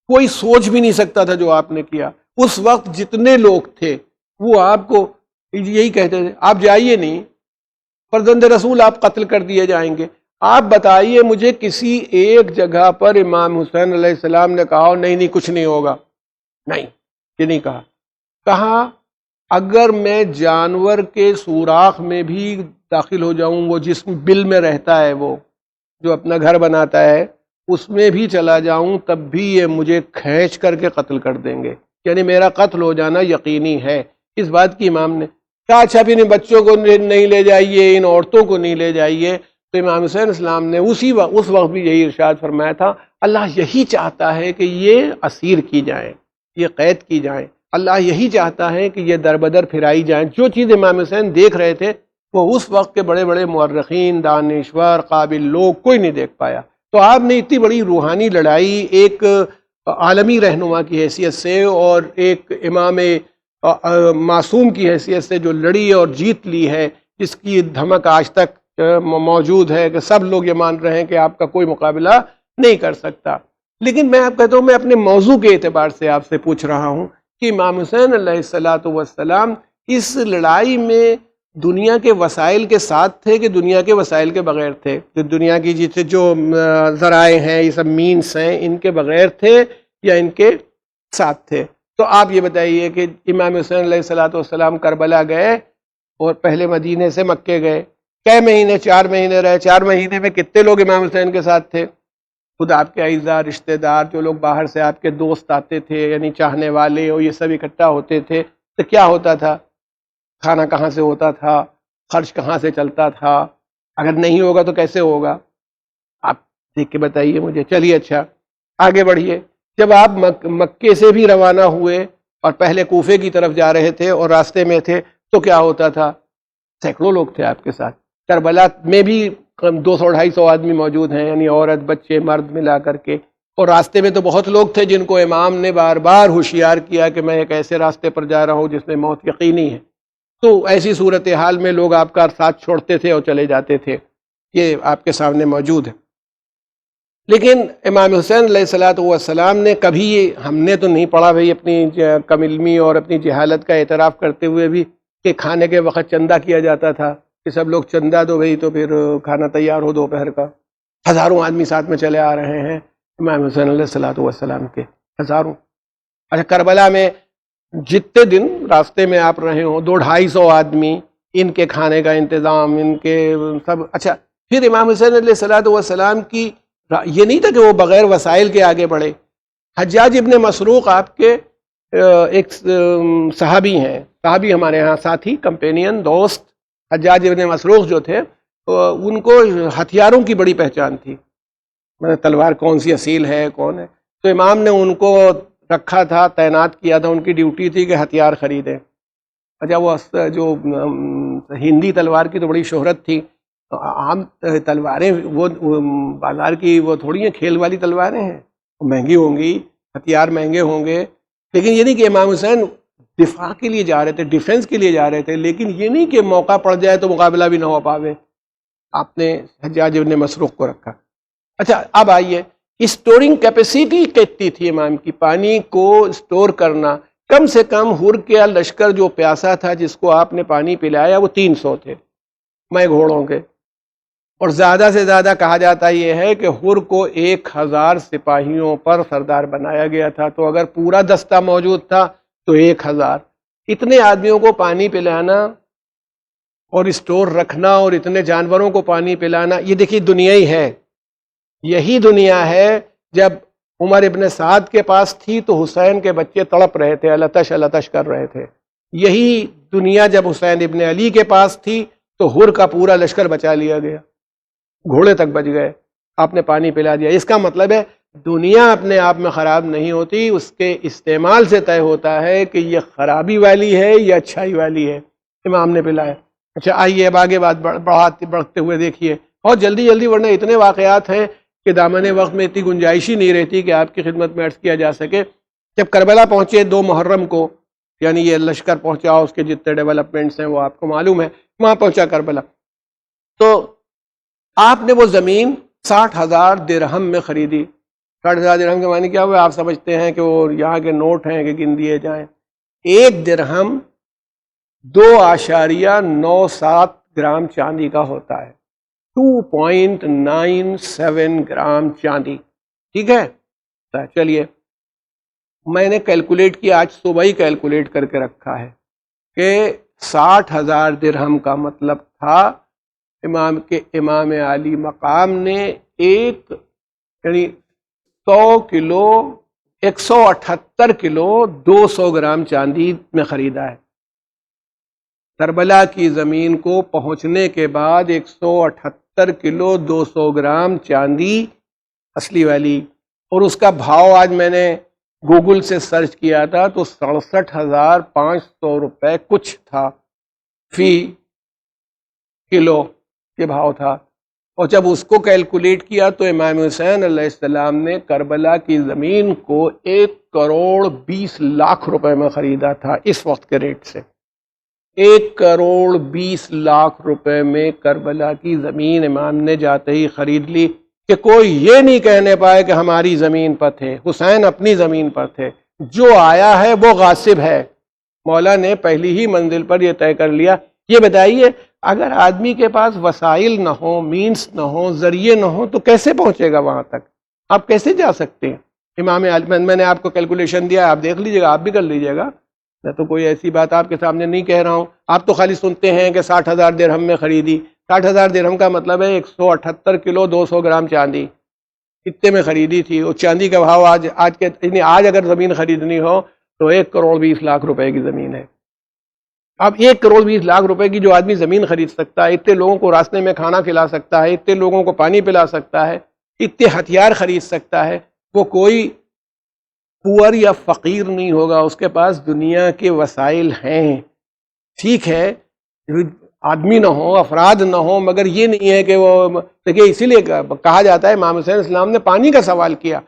کوئی سوچ بھی نہیں سکتا تھا جو آپ نے کیا۔ اس وقت جتنے لوگ تھے وہ آپ کو یہی کہتے تھے آپ جائیے نہیں، فرزند رسول آپ قتل کر دیے جائیں گے۔ آپ بتائیے مجھے کسی ایک جگہ پر امام حسین علیہ السلام نے کہا نہیں کچھ نہیں ہوگا؟ نہیں، یہ نہیں کہا۔ کہا اگر میں جانور کے سوراخ میں بھی داخل ہو جاؤں، وہ جس بل میں رہتا ہے، وہ جو اپنا گھر بناتا ہے، اس میں بھی چلا جاؤں تب بھی یہ مجھے کھینچ کر کے قتل کر دیں گے، یعنی میرا قتل ہو جانا یقینی ہے۔ اس بات کی امام نے کہا اچھا پھر ان بچوں کو نہیں لے جائیے، ان عورتوں کو نہیں لے جائیے۔ تو امام حسین اسلام نے اس وقت بھی یہی ارشاد فرمایا تھا اللہ یہی چاہتا ہے کہ یہ اسیر کی جائیں، یہ قید کی جائیں، اللہ یہی چاہتا ہے کہ یہ دربدر پھرائی جائیں۔ جو چیز امام حسین دیکھ رہے تھے وہ اس وقت کے بڑے بڑے مورخین، دانشور، قابل لوگ کوئی نہیں دیکھ پایا۔ تو آپ نے اتنی بڑی روحانی لڑائی ایک عالمی رہنما کی حیثیت سے اور ایک امام معصوم کی حیثیت سے جو لڑی اور جیت لی ہے، جس کی دھمک آج تک موجود ہے کہ سب لوگ یہ مان رہے ہیں کہ آپ کا کوئی مقابلہ نہیں کر سکتا. لیکن میں آپ کہتا ہوں، میں اپنے موضوع کے اعتبار سے آپ سے پوچھ رہا ہوں کہ امام حسین علیہ الصلاۃ والسلام اس لڑائی میں دنیا کے وسائل کے ساتھ تھے کہ دنیا کے وسائل کے بغیر تھے؟ جو دنیا کی جیسے جو ذرائع ہیں، یہ سب مینس ہیں، ان کے بغیر تھے یا ان کے ساتھ تھے؟ تو آپ یہ بتائیے کہ امام حسین علیہ الصلاۃ والسلام کربلا گئے اور پہلے مدینے سے مکے گئے، کئے مہینے؟ 4 مہینے رہے. 4 مہینے میں کتنے لوگ امام حسین کے ساتھ تھے؟ خود آپ کے اعزاء، رشتہ دار، جو لوگ باہر سے آپ کے دوست آتے تھے، یعنی چاہنے والے، اور یہ سب اکٹھا ہوتے تھے. تو کیا ہوتا تھا؟ کھانا کہاں سے ہوتا تھا؟ خرچ کہاں سے چلتا تھا؟ اگر نہیں ہوگا تو کیسے ہوگا؟ آپ دیکھ کے بتائیے مجھے. چلیے اچھا آگے بڑھیے. جب آپ مکے سے بھی روانہ ہوئے اور پہلے کوفے کی طرف جا رہے تھے اور راستے میں تھے، تو کیا ہوتا تھا؟ سینکڑوں لوگ تھے آپ کے ساتھ. کربلا میں بھی 200-250 آدمی موجود ہیں، یعنی عورت، بچے، مرد ملا کر کے. اور راستے میں تو بہت لوگ تھے جن کو امام نے بار بار ہوشیار کیا کہ میں ایک ایسے راستے پر جا رہا ہوں جس میں موت یقینی ہے. تو ایسی صورتحال میں لوگ آپ کا ساتھ چھوڑتے تھے اور چلے جاتے تھے. یہ آپ کے سامنے موجود ہے. لیکن امام حسین علیہ الصلاۃ والسلام نے کبھی، ہم نے تو نہیں پڑھا بھائی اپنی کم علمی اور اپنی جہالت کا اعتراف کرتے ہوئے بھی، کہ کھانے کے وقت چندہ کیا جاتا تھا کہ سب لوگ چندہ دو بھائی تو پھر کھانا تیار ہو دوپہر کا. ہزاروں آدمی ساتھ میں چلے آ رہے ہیں امام حسین علیہ الصلاۃ والسلام کے، ہزاروں. اچھا کربلا میں جتنے دن راستے میں آپ رہے ہوں، 200-250 آدمی، ان کے کھانے کا انتظام، ان کے سب. اچھا پھر امام حسین علیہ الصلاۃ والسلام کی یہ نہیں تھا کہ وہ بغیر وسائل کے آگے بڑھے. حجاج ابن مسروق آپ کے ایک صحابی ہیں، صحابی ہمارے ہاں ساتھی، کمپینین، دوست. حجاج ابن مسروق جو تھے ان کو ہتھیاروں کی بڑی پہچان تھی، تلوار کون سی اصیل ہے، کون ہے. تو امام نے ان کو رکھا تھا، تعینات کیا تھا، ان کی ڈیوٹی تھی کہ ہتھیار خریدیں. اچھا وہ جو ہندی تلوار کی تو بڑی شہرت تھی. عام تلواریں وہ بازار کی وہ تھوڑی ہیں، کھیل والی تلواریں ہیں، مہنگی ہوں گی، ہتھیار مہنگے ہوں گے. لیکن یہ نہیں کہ امام حسین دفاع کے لیے جا رہے تھے، ڈیفنس کے لیے جا رہے تھے، لیکن یہ نہیں کہ موقع پڑ جائے تو مقابلہ بھی نہ ہو پاوے. آپ نے حجاج ابن مسروق کو رکھا. اچھا اب آئیے، اسٹورنگ کیپیسٹی کتنی تھی امام کی؟ پانی کو اسٹور کرنا، کم سے کم ہر کا لشکر جو پیاسا تھا جس کو آپ نے پانی پلایا وہ 300 تھے میں گھوڑوں کے. اور زیادہ سے زیادہ کہا جاتا یہ ہے کہ ہر کو 1000 سپاہیوں پر سردار بنایا گیا تھا. تو اگر پورا دستہ موجود تھا تو 1000. اتنے آدمیوں کو پانی پلانا اور اسٹور رکھنا اور اتنے جانوروں کو پانی پلانا، یہ دیکھیے دنیا ہی ہے. یہی دنیا ہے. جب عمر ابن سعد کے پاس تھی تو حسین کے بچے تڑپ رہے تھے، التش التش کر رہے تھے. یہی دنیا جب حسین ابن علی کے پاس تھی تو ہر کا پورا لشکر بچا لیا گیا، گھوڑے تک بچ گئے، آپ نے پانی پلا دیا. اس کا مطلب ہے دنیا اپنے آپ میں خراب نہیں ہوتی، اس کے استعمال سے طے ہوتا ہے کہ یہ خرابی والی ہے یا اچھائی والی ہے. امام نے پلایا. اچھا آئیے اب آگے بات بڑھتے ہوئے دیکھیے، اور جلدی جلدی ورنہ اتنے واقعات ہیں کہ دامن وقت میں اتنی گنجائش ہی نہیں رہتی کہ آپ کی خدمت میں عرض کیا جا سکے. جب کربلا پہنچے 2 محرم کو، یعنی یہ لشکر پہنچا، اس کے جتنے ڈیولپمنٹس ہیں وہ آپ کو معلوم ہے، وہاں پہنچا کربلا. تو آپ نے وہ زمین 60,000 درہم میں خریدی. 60,000 درہم کے معنی کیا ہوئے؟ آپ سمجھتے ہیں کہ وہ یہاں کے نوٹ ہیں کہ گن دیے جائیں. 1 درہم 2.97 گرام چاندی کا ہوتا ہے. 2.97 گرام چاندی. ٹھیک ہے. چلیے میں نے کیلکولیٹ کیا، آج صبح ہی کیلکولیٹ کر کے رکھا ہے کہ 60,000 درہم کا مطلب تھا امام علی مقام نے یعنی 100 کلو 178 کلو 200 گرام چاندی میں خریدا ہے. کربلا کی زمین کو پہنچنے کے بعد 178 کلو 200 گرام چاندی اصلی والی، اور اس کا بھاؤ آج میں نے گوگل سے سرچ کیا تھا تو 67,500 روپے کچھ تھا فی کلو کے بھاؤ تھا. اور جب اس کو کیلکولیٹ کیا تو امام حسین علیہ السلام نے کربلا کی زمین کو 1,20,00,000 روپے میں خریدا تھا اس وقت کے ریٹ سے. 1,20,00,000 روپے میں کربلا کی زمین امام نے جاتے ہی خرید لی کہ کوئی یہ نہیں کہنے پائے کہ ہماری زمین پر تھے. حسین اپنی زمین پر تھے، جو آیا ہے وہ غاصب ہے. مولا نے پہلی ہی منزل پر یہ طے کر لیا. یہ بتائیے اگر آدمی کے پاس وسائل نہ ہوں، مینس نہ ہوں، ذریعے نہ ہوں، تو کیسے پہنچے گا وہاں تک؟ آپ کیسے جا سکتے ہیں؟ امام علی، میں نے آپ کو کیلکولیشن دیا، آپ دیکھ لیجیے گا، آپ بھی کر لیجیے گا. میں تو کوئی ایسی بات آپ کے سامنے نہیں کہہ رہا ہوں. آپ تو خالی سنتے ہیں کہ 60,000 درہم میں خریدی. 60,000 درہم کا مطلب ہے 178 کلو 200 گرام چاندی اتنے میں خریدی تھی. اور چاندی کا بھاؤ آج اگر زمین خریدنی ہو تو 1,20,00,000 روپے کی زمین ہے. اب 1,20,00,000 روپے کی جو آدمی زمین خرید سکتا ہے، اتنے لوگوں کو راستے میں کھانا کھلا سکتا ہے، اتنے لوگوں کو پانی پلا سکتا ہے، اتنے ہتھیار خرید سکتا ہے، وہ کوئی پور یا فقیر نہیں ہوگا. اس کے پاس دنیا کے وسائل ہیں. ٹھیک ہے آدمی نہ ہو، افراد نہ ہو، مگر یہ نہیں ہے کہ وہ دیکھیے. اسی لیے کہا جاتا ہے امام حسین اسلام نے پانی کا سوال کیا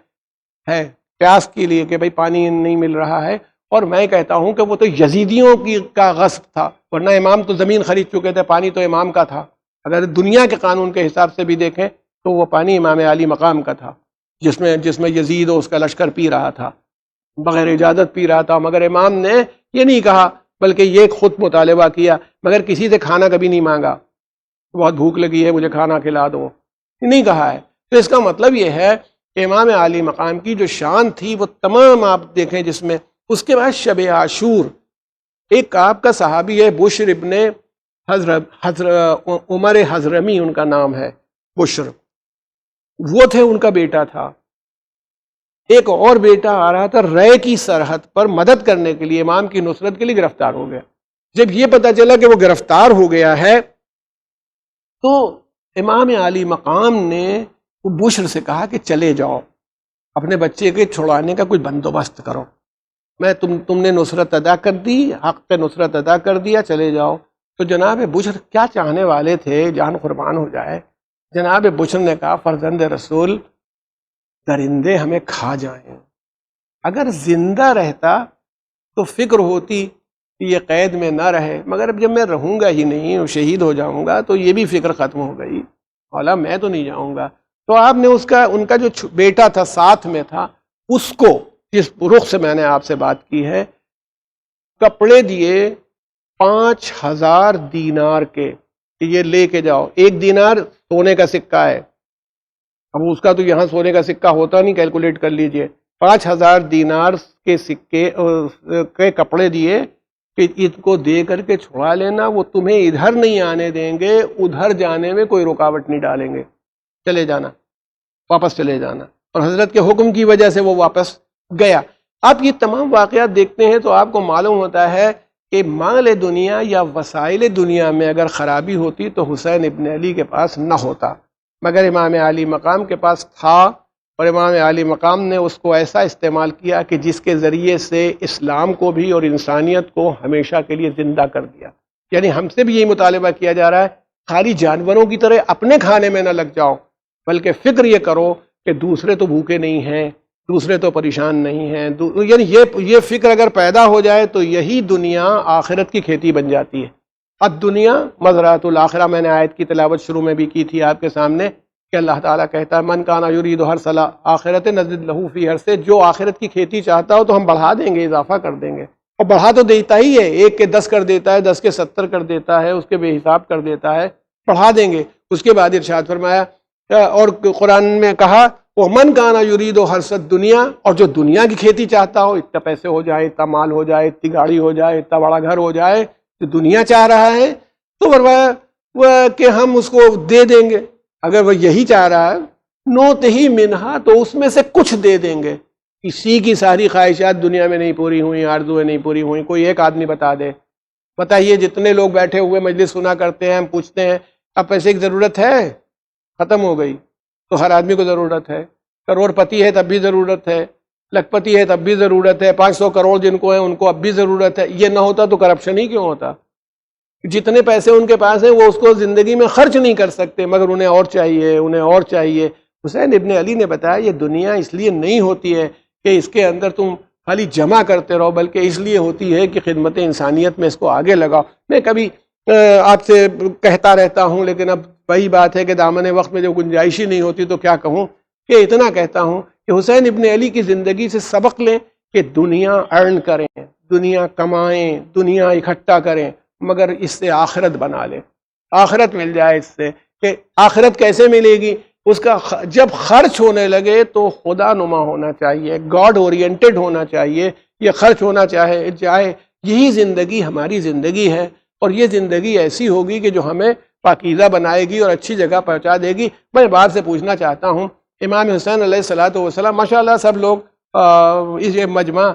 ہے پیاس کے لیے کہ بھائی پانی نہیں مل رہا ہے. اور میں کہتا ہوں کہ وہ تو یزیدیوں کا غصب تھا، ورنہ امام تو زمین خرید چکے تھے، پانی تو امام کا تھا. اگر دنیا کے قانون کے حساب سے بھی دیکھیں تو وہ پانی امام علی مقام کا تھا، جس میں یزید اور اس کا لشکر پی رہا تھا، بغیر اجازت پی رہا تھا. مگر امام نے یہ نہیں کہا، بلکہ یہ خود مطالبہ کیا. مگر کسی سے کھانا کبھی نہیں مانگا، بہت بھوک لگی ہے مجھے کھانا کھلا دو، نہیں کہا ہے. تو اس کا مطلب یہ ہے کہ امام علی مقام کی جو شان تھی وہ تمام آپ دیکھیں جس میں. اس کے بعد شب عاشور، ایک آپ کا صحابی ہے بشر ابن عمر حضرمی ان کا نام ہے، بشر، وہ تھے، ان کا بیٹا تھا. ایک اور بیٹا آ رہا تھا رے کی سرحد پر مدد کرنے کے لیے، امام کی نصرت کے لیے گرفتار ہو گیا. جب یہ پتہ چلا کہ وہ گرفتار ہو گیا ہے تو امام علی مقام نے بشر سے کہا کہ چلے جاؤ، اپنے بچے کے چھڑانے کا کوئی بندوبست کرو. میں تم نے نصرت ادا کر دی، حق پہ نصرت ادا کر دیا، چلے جاؤ. تو جناب بشر کیا چاہنے والے تھے، جان قربان ہو جائے. جناب بشر نے کہا فرزند رسول، درندے ہمیں کھا جائیں. اگر زندہ رہتا تو فکر ہوتی کہ یہ قید میں نہ رہے، مگر اب جب میں رہوں گا ہی نہیں اور شہید ہو جاؤں گا تو یہ بھی فکر ختم ہو گئی. اولا میں تو نہیں جاؤں گا. تو آپ نے ان کا جو بیٹا تھا ساتھ میں تھا، اس کو، جس رخ سے میں نے آپ سے بات کی ہے، کپڑے دیے 5,000 دینار کے کہ یہ لے کے جاؤ. 1 دینار سونے کا سکہ ہے، اب اس کا تو یہاں سونے کا سکہ ہوتا نہیں، کیلکولیٹ کر لیجئے. 5,000 دینار کے سکے کے کپڑے دیے کہ ان کو دے کر کے چھڑا لینا، وہ تمہیں ادھر نہیں آنے دیں گے، ادھر جانے میں کوئی رکاوٹ نہیں ڈالیں گے، چلے جانا، واپس چلے جانا. اور حضرت کے حکم کی وجہ سے وہ واپس گیا. آپ یہ تمام واقعات دیکھتے ہیں تو آپ کو معلوم ہوتا ہے کہ مال دنیا یا وسائل دنیا میں اگر خرابی ہوتی تو حسین ابن علی کے پاس نہ ہوتا، مگر امام علی مقام کے پاس تھا. اور امام علی مقام نے اس کو ایسا استعمال کیا کہ جس کے ذریعے سے اسلام کو بھی اور انسانیت کو ہمیشہ کے لیے زندہ کر دیا. یعنی ہم سے بھی یہی مطالبہ کیا جا رہا ہے، خالی جانوروں کی طرح اپنے کھانے میں نہ لگ جاؤ، بلکہ فکر یہ کرو کہ دوسرے تو بھوکے نہیں ہیں، دوسرے تو پریشان نہیں ہیں. یعنی یہ فکر اگر پیدا ہو جائے تو یہی دنیا آخرت کی کھیتی بن جاتی ہے. اب دنیا مزرعۃ الآخرہ، میں نے آیت کی تلاوت شروع میں بھی کی تھی آپ کے سامنے کہ اللہ تعالیٰ کہتا ہے من کان یرید حرث الآخرۃ نزد لہ فی حرثہ، جو آخرت کی کھیتی چاہتا ہو تو ہم بڑھا دیں گے، اضافہ کر دیں گے. اور بڑھا تو دیتا ہی ہے، 1 کے 10 کر دیتا ہے، 10 کے 70 کر دیتا ہے، اس کے بے حساب کر دیتا ہے، بڑھا دیں گے. اس کے بعد ارشاد فرمایا اور قرآن میں کہا وَمَنْ كَانَ يُرِيدُ حَرْثَ الدُّنْيَا، اور جو دنیا کی کھیتی چاہتا ہو، اتنا پیسے ہو جائے، اتنا مال ہو جائے، اتنی گاڑی ہو جائے، اتنا بڑا گھر ہو جائے، جو دنیا چاہ رہا ہے تو فرمایا کہ ہم اس کو دے دیں گے. اگر وہ یہی چاہ رہا ہے نوتہی منہا، تو اس میں سے کچھ دے دیں گے. کسی کی ساری خواہشات دنیا میں نہیں پوری ہوئی، آرزویں نہیں پوری ہوئی. کوئی ایک آدمی بتا دے، بتائیے جتنے لوگ بیٹھے ہوئے مجلس سنا کرتے ہیں، ہم پوچھتے ہیں اب پیسے کی ضرورت ہے؟ ختم ہو گئی. تو ہر آدمی کو ضرورت ہے. کروڑ پتی ہے تب بھی ضرورت ہے، لکھ پتی ہے تب بھی ضرورت ہے، 500 کروڑ جن کو ہیں ان کو اب بھی ضرورت ہے. یہ نہ ہوتا تو کرپشن ہی کیوں ہوتا؟ جتنے پیسے ان کے پاس ہیں وہ اس کو زندگی میں خرچ نہیں کر سکتے، مگر انہیں اور چاہیے، انہیں اور چاہیے۔ حسین ابن علی نے بتایا یہ دنیا اس لیے نہیں ہوتی ہے کہ اس کے اندر تم خالی جمع کرتے رہو، بلکہ اس لیے ہوتی ہے کہ خدمت انسانیت میں اس کو آگے لگاؤ۔ میں کبھی آپ سے کہتا رہتا ہوں، لیکن اب وہی بات ہے کہ دامن وقت میں جب گنجائش ہی نہیں ہوتی تو کیا کہوں، کہ اتنا کہتا ہوں کہ حسین ابن علی کی زندگی سے سبق لیں کہ دنیا ارن کریں، دنیا کمائیں، دنیا اکٹھا کریں، مگر اس سے آخرت بنا لیں، آخرت مل جائے اس سے۔ کہ آخرت کیسے ملے گی؟ اس کا جب خرچ ہونے لگے تو خدا نما ہونا چاہیے، گاڈ اورینٹڈ ہونا چاہیے، یہ خرچ ہونا چاہے یہی زندگی ہماری زندگی ہے، اور یہ زندگی ایسی ہوگی کہ جو ہمیں پاکیزہ بنائے گی اور اچھی جگہ پہنچا دے گی۔ میں بات سے پوچھنا چاہتا ہوں، امام حسین علیہ الصلوۃ والسلام، ماشاء اللہ سب لوگ اس مجمع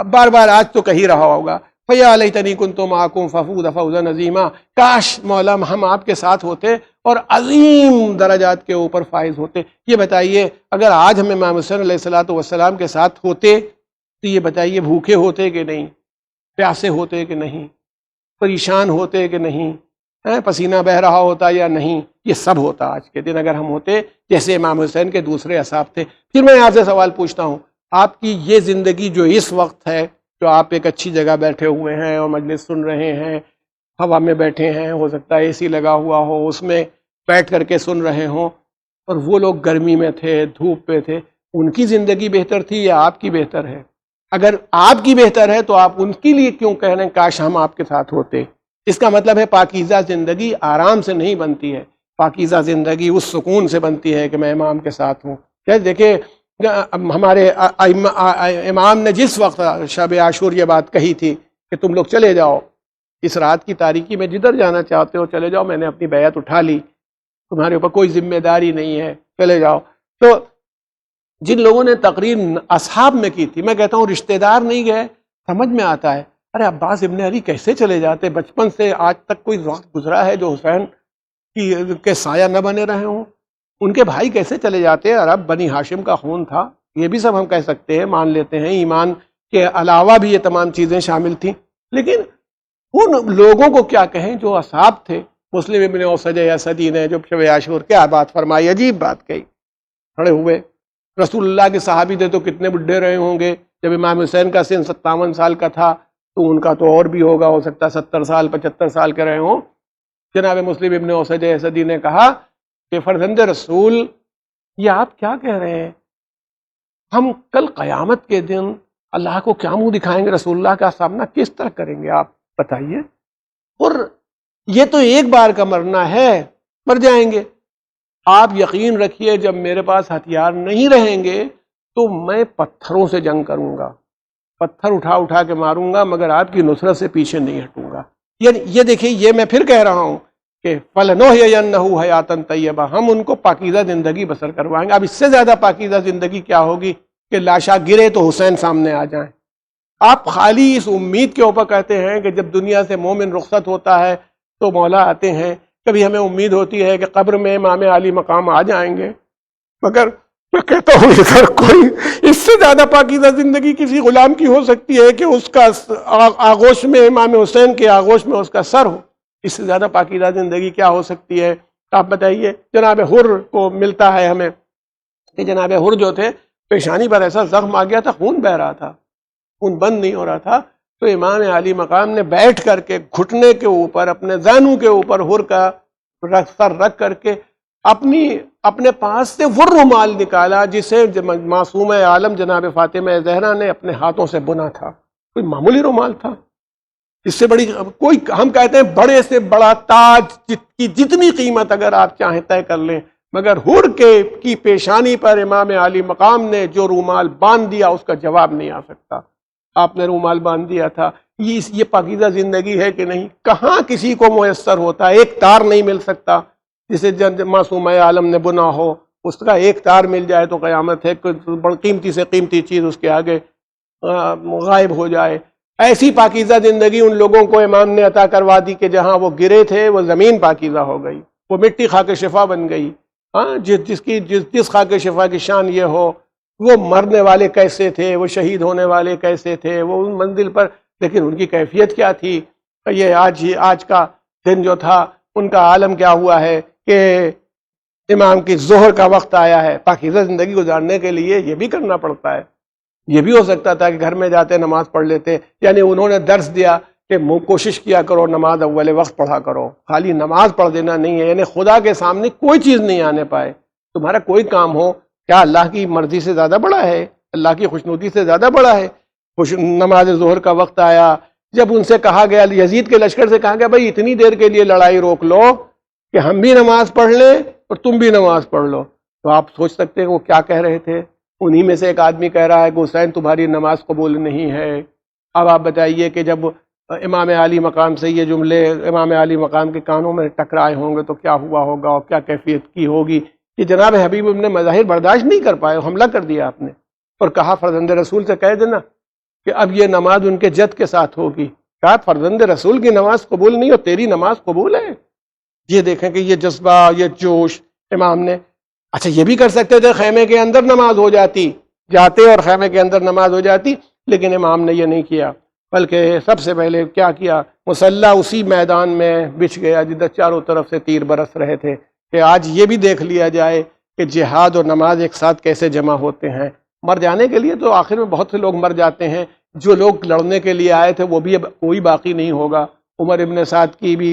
بار بار آج تو کہی رہا ہوگا، فَيَا لَيْتَنِي كُنْتُ مَعَكُمْ فَأَفُوزَ فَوْزًا عَظِيمًا، کاش مولا ہم آپ کے ساتھ ہوتے اور عظیم درجات کے اوپر فائز ہوتے۔ یہ بتائیے اگر آج ہم امام حسین علیہ الصلوۃ والسلام کے ساتھ ہوتے تو یہ بتائیے بھوکے ہوتے کہ نہیں، پیاسے ہوتے کہ نہیں، پریشان ہوتے کہ نہیں، پسینہ بہہ رہا ہوتا یا نہیں؟ یہ سب ہوتا آج کے دن اگر ہم ہوتے جیسے امام حسین کے دوسرے اصحاب تھے۔ پھر میں آپ سے سوال پوچھتا ہوں، آپ کی یہ زندگی جو اس وقت ہے، جو آپ ایک اچھی جگہ بیٹھے ہوئے ہیں اور مجلس سن رہے ہیں، ہوا میں بیٹھے ہیں، ہو سکتا ہے اے سی لگا ہوا ہو، اس میں بیٹھ کر کے سن رہے ہوں، اور وہ لوگ گرمی میں تھے، دھوپ پہ تھے، ان کی زندگی بہتر تھی یا آپ کی بہتر ہے؟ اگر آپ کی بہتر ہے تو آپ ان کے لیے کیوں کہہ رہے ہیں کاش ہم آپ کے ساتھ ہوتے؟ اس کا مطلب ہے پاکیزہ زندگی آرام سے نہیں بنتی ہے، پاکیزہ زندگی اس سکون سے بنتی ہے کہ میں امام کے ساتھ ہوں۔ دیکھیں ہمارے امام نے جس وقت شب عاشور یہ بات کہی تھی کہ تم لوگ چلے جاؤ اس رات کی تاریکی میں، جدھر جانا چاہتے ہو چلے جاؤ، میں نے اپنی بیعت اٹھا لی، تمہارے اوپر کوئی ذمہ داری نہیں ہے، چلے جاؤ۔ تو جن لوگوں نے تقریر اصحاب میں کی تھی، میں کہتا ہوں رشتہ دار نہیں گئے، سمجھ میں آتا ہے ارے عباس ابن علی کیسے چلے جاتے؟ بچپن سے آج تک کوئی وقت گزرا ہے جو حسین کے سایہ نہ بنے رہے ہوں؟ ان کے بھائی کیسے چلے جاتے؟ عرب بنی ہاشم کا خون تھا، یہ بھی سب ہم کہہ سکتے ہیں، مان لیتے ہیں، ایمان کے علاوہ بھی یہ تمام چیزیں شامل تھیں، لیکن ان لوگوں کو کیا کہیں جو اصحاب تھے۔ مسلم ابن اوسج اسدی نے جو شب عاشور کیا بات فرمائی، عجیب بات کہی، کھڑے ہوئے، رسول اللہ کے صحابی تھے تو کتنے بڈھے رہے ہوں گے، جب امام حسین کا سن 57 سال کا تھا تو ان کا تو اور بھی ہوگا، ہو سکتا 70 سال 75 سال کے رہے ہوں۔ جناب مسلم ابن اوسج اسدی نے کہا کہ فرزند رسول یہ آپ کیا کہہ رہے ہیں؟ ہم کل قیامت کے دن اللہ کو کیا منہ دکھائیں گے؟ رسول اللہ کا سامنا کس طرح کریں گے آپ بتائیے؟ اور یہ تو ایک بار کا مرنا ہے، مر جائیں گے۔ آپ یقین رکھیے جب میرے پاس ہتھیار نہیں رہیں گے تو میں پتھروں سے جنگ کروں گا، پتھر اٹھا اٹھا کے ماروں گا، مگر آپ کی نصرت سے پیچھے نہیں ہٹوں گا۔ یہ دیکھیے، یہ میں پھر کہہ رہا ہوں کہ فَلَنُحْيِيَنَّهُ حَيَاةً طَيِّبَةً، ہم ان کو پاکیزہ زندگی بسر کروائیں گے۔ اب اس سے زیادہ پاکیزہ زندگی کیا ہوگی کہ لاشا گرے تو حسین سامنے آ جائیں۔ آپ خالی اس امید کے اوپر کہتے ہیں کہ جب دنیا سے مومن رخصت ہوتا ہے تو مولا آتے ہیں، کبھی ہمیں امید ہوتی ہے کہ قبر میں امام عالی مقام آ جائیں گے، مگر میں کہتا ہوں ادھر کوئی اس سے زیادہ پاکیزہ زندگی کسی غلام کی ہو سکتی ہے کہ اس کا آغوش میں امام حسین کے آغوش میں اس کا سر ہو؟ اس سے زیادہ پاکیزہ زندگی کیا ہو سکتی ہے؟ آپ بتائیے۔ جناب حر کو ملتا ہے ہمیں کہ جناب حر جو تھے پیشانی پر ایسا زخم آ گیا تھا، خون بہ رہا تھا، خون بند نہیں ہو رہا تھا، تو امام علی مقام نے بیٹھ کر کے گھٹنے کے اوپر اپنے زانو کے اوپر حر کا سر رکھ کر کے اپنے پاس سے وہ رومال نکالا جسے معصوم عالم جناب فاطمہ زہرا نے اپنے ہاتھوں سے بنا تھا۔ کوئی معمولی رومال تھا؟ اس سے بڑی کوئی، ہم کہتے ہیں بڑے سے بڑا تاج کی جتنی قیمت اگر آپ چاہیں طے کر لیں، مگر حر کی پیشانی پر امام علی مقام نے جو رومال باندھ دیا اس کا جواب نہیں آ سکتا۔ آپ نے رومال باندھ دیا تھا۔ یہ پاکیزہ زندگی ہے کہ نہیں؟ کہاں کسی کو میسر ہوتا ہے؟ ایک تار نہیں مل سکتا جسے معصوم عالم نے بنا ہو، اس کا ایک تار مل جائے تو قیامت ہے، بڑی قیمتی سے قیمتی چیز اس کے آگے غائب ہو جائے۔ ایسی پاکیزہ زندگی ان لوگوں کو امام نے عطا کروا دی کہ جہاں وہ گرے تھے وہ زمین پاکیزہ ہو گئی، وہ مٹی خاک شفا بن گئی۔ جس خاک شفا کی شان یہ ہو، وہ مرنے والے کیسے تھے، وہ شہید ہونے والے کیسے تھے، وہ ان منزل پر، لیکن ان کی کیفیت کیا تھی؟ یہ آج کا دن جو تھا ان کا عالم کیا ہوا ہے کہ امام کی ظہر کا وقت آیا ہے. پاکیزہ زندگی گزارنے کے لیے یہ بھی کرنا پڑتا ہے. یہ بھی ہو سکتا تھا کہ گھر میں جاتے نماز پڑھ لیتے. یعنی انہوں نے درس دیا کہ کوشش کیا کرو نماز اول وقت پڑھا کرو. خالی نماز پڑھ دینا نہیں ہے، یعنی خدا کے سامنے کوئی چیز نہیں آنے پائے. تمہارا کوئی کام ہو کیا اللہ کی مرضی سے زیادہ بڑا ہے؟ اللہ کی خوشنودی سے زیادہ بڑا ہے؟ نماز ظہر کا وقت آیا، جب ان سے کہا گیا، یزید کے لشکر سے کہا گیا بھائی اتنی دیر کے لیے لڑائی روک لو کہ ہم بھی نماز پڑھ لیں اور تم بھی نماز پڑھ لو. تو آپ سوچ سکتے ہیں وہ کیا کہہ رہے تھے. انہی میں سے ایک آدمی کہہ رہا ہے کہ حسین تمہاری نماز قبول نہیں ہے. اب آپ بتائیے کہ جب امام عالی مقام سے یہ جملے امام عالی مقام کے کانوں میں ٹکرائے ہوں گے تو کیا ہوا ہوگا اور کیا کیفیت کی ہوگی. کہ جناب حبیب ابن مظاہر برداشت نہیں کر پائے، حملہ کر دیا آپ نے اور کہا فرزند رسول سے کہہ دینا کہ اب یہ نماز ان کے جد کے ساتھ ہوگی. کہا فرزند رسول کی نماز قبول نہیں اور تیری نماز قبول ہے. یہ دیکھیں کہ یہ جذبہ، یہ جوش امام نے. اچھا یہ بھی کر سکتے تھے خیمے کے اندر نماز ہو جاتی، جاتے اور خیمے کے اندر نماز ہو جاتی، لیکن امام نے یہ نہیں کیا. بلکہ سب سے پہلے کیا کیا، مسلح اسی میدان میں بچھ گیا جدھر چاروں طرف سے تیر برس رہے تھے کہ آج یہ بھی دیکھ لیا جائے کہ جہاد اور نماز ایک ساتھ کیسے جمع ہوتے ہیں. مر جانے کے لیے تو آخر میں بہت سے لوگ مر جاتے ہیں. جو لوگ لڑنے کے لیے آئے تھے وہ بھی اب کوئی باقی نہیں ہوگا. عمر ابن سعد کی بھی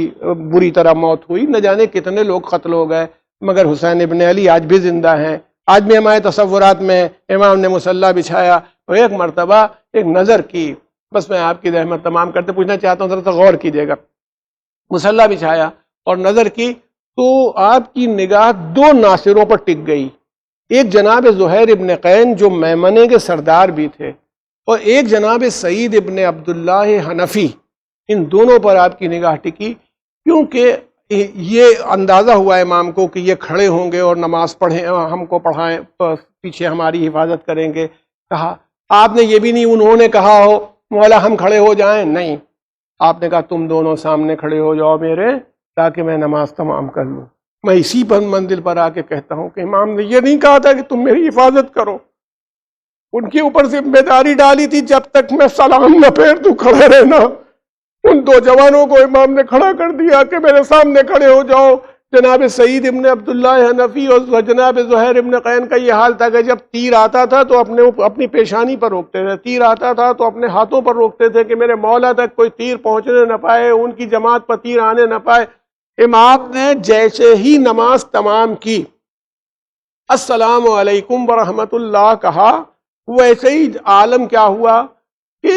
بری طرح موت ہوئی، نہ جانے کتنے لوگ قتل ہو گئے، مگر حسین ابن علی آج بھی زندہ ہیں. آج بھی ہمارے تصورات میں امام نے مسلح بچھایا اور ایک مرتبہ ایک نظر کی. بس میں آپ کی رحمت تمام کرتے پوچھنا چاہتا ہوں، ذرا سا غور کیجیے گا. مسلح بچھایا اور نظر کی تو آپ کی نگاہ دو ناصروں پر ٹک گئی. ایک جناب زہیر ابن قین جو میمنے کے سردار بھی تھے، اور ایک جناب سعید ابن عبداللہ حنفی. ان دونوں پر آپ کی نگاہ ٹکی، کیونکہ یہ اندازہ ہوا امام کو کہ یہ کھڑے ہوں گے اور نماز پڑھیں، ہم کو پڑھائیں، پیچھے ہماری حفاظت کریں گے. کہا آپ نے یہ بھی نہیں انہوں نے کہا ہو مولا ہم کھڑے ہو جائیں، نہیں، آپ نے کہا تم دونوں سامنے کھڑے ہو جاؤ میرے، تاکہ میں نماز تمام کر لوں. میں اسی پر منزل پر آ کے کہتا ہوں کہ امام نے یہ نہیں کہا تھا کہ تم میری حفاظت کرو. ان کے اوپر ذمہ داری ڈالی تھی جب تک میں سلام نہ پھیر تو کھڑے رہنا. ان دو جوانوں کو امام نے کھڑا کر دیا کہ میرے سامنے کھڑے ہو جاؤ. جناب سعید ابن عبداللہ حنفی اور جناب زہیر ابن قین کا یہ حال تھا کہ جب تیر آتا تھا تو اپنی پیشانی پر روکتے تھے، تیر آتا تھا تو اپنے ہاتھوں پر روکتے تھے کہ میرے مولا تک کوئی تیر پہنچنے نہ پائے، ان کی جماعت پر تیر آنے نہ پائے. امام نے جیسے ہی نماز تمام کی، السلام علیکم ورحمۃ اللہ کہا، ویسے ہی عالم کیا ہوا کہ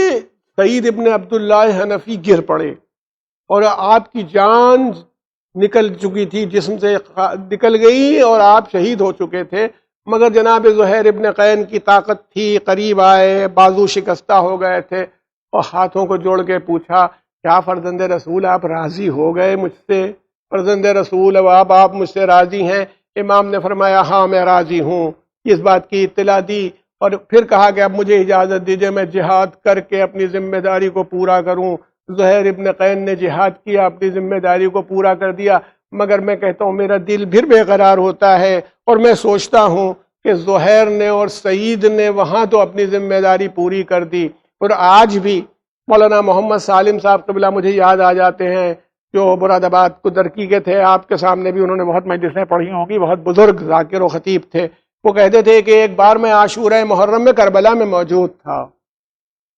سعید ابن عبداللہ حنفی گر پڑے اور آپ کی جان نکل چکی تھی، جسم سے نکل گئی اور آپ شہید ہو چکے تھے. مگر جناب زہیر ابن قین کی طاقت تھی، قریب آئے، بازو شکستہ ہو گئے تھے اور ہاتھوں کو جوڑ کے پوچھا کیا فرزند رسول آپ راضی ہو گئے مجھ سے؟ فرزند رسول اب آپ مجھ سے راضی ہیں؟ امام نے فرمایا ہاں میں راضی ہوں. اس بات کی اطلاع دی اور پھر کہا کہ اب مجھے اجازت دیجئے میں جہاد کر کے اپنی ذمہ داری کو پورا کروں. زہیر ابن قین نے جہاد کیا، اپنی ذمہ داری کو پورا کر دیا. مگر میں کہتا ہوں میرا دل پھر بے قرار ہوتا ہے اور میں سوچتا ہوں کہ زہیر نے اور سعید نے وہاں تو اپنی ذمہ داری پوری کر دی، اور آج بھی مولانا محمد سالم صاحب قبلہ مجھے یاد آ جاتے ہیں، جو مراد آباد قدرکی کے تھے. آپ کے سامنے بھی انہوں نے بہت مجلسیں پڑھی ہوں گی، بہت بزرگ ذاکر و خطیب تھے. وہ کہتے تھے کہ ایک بار میں عاشورہ محرم میں کربلا میں موجود تھا.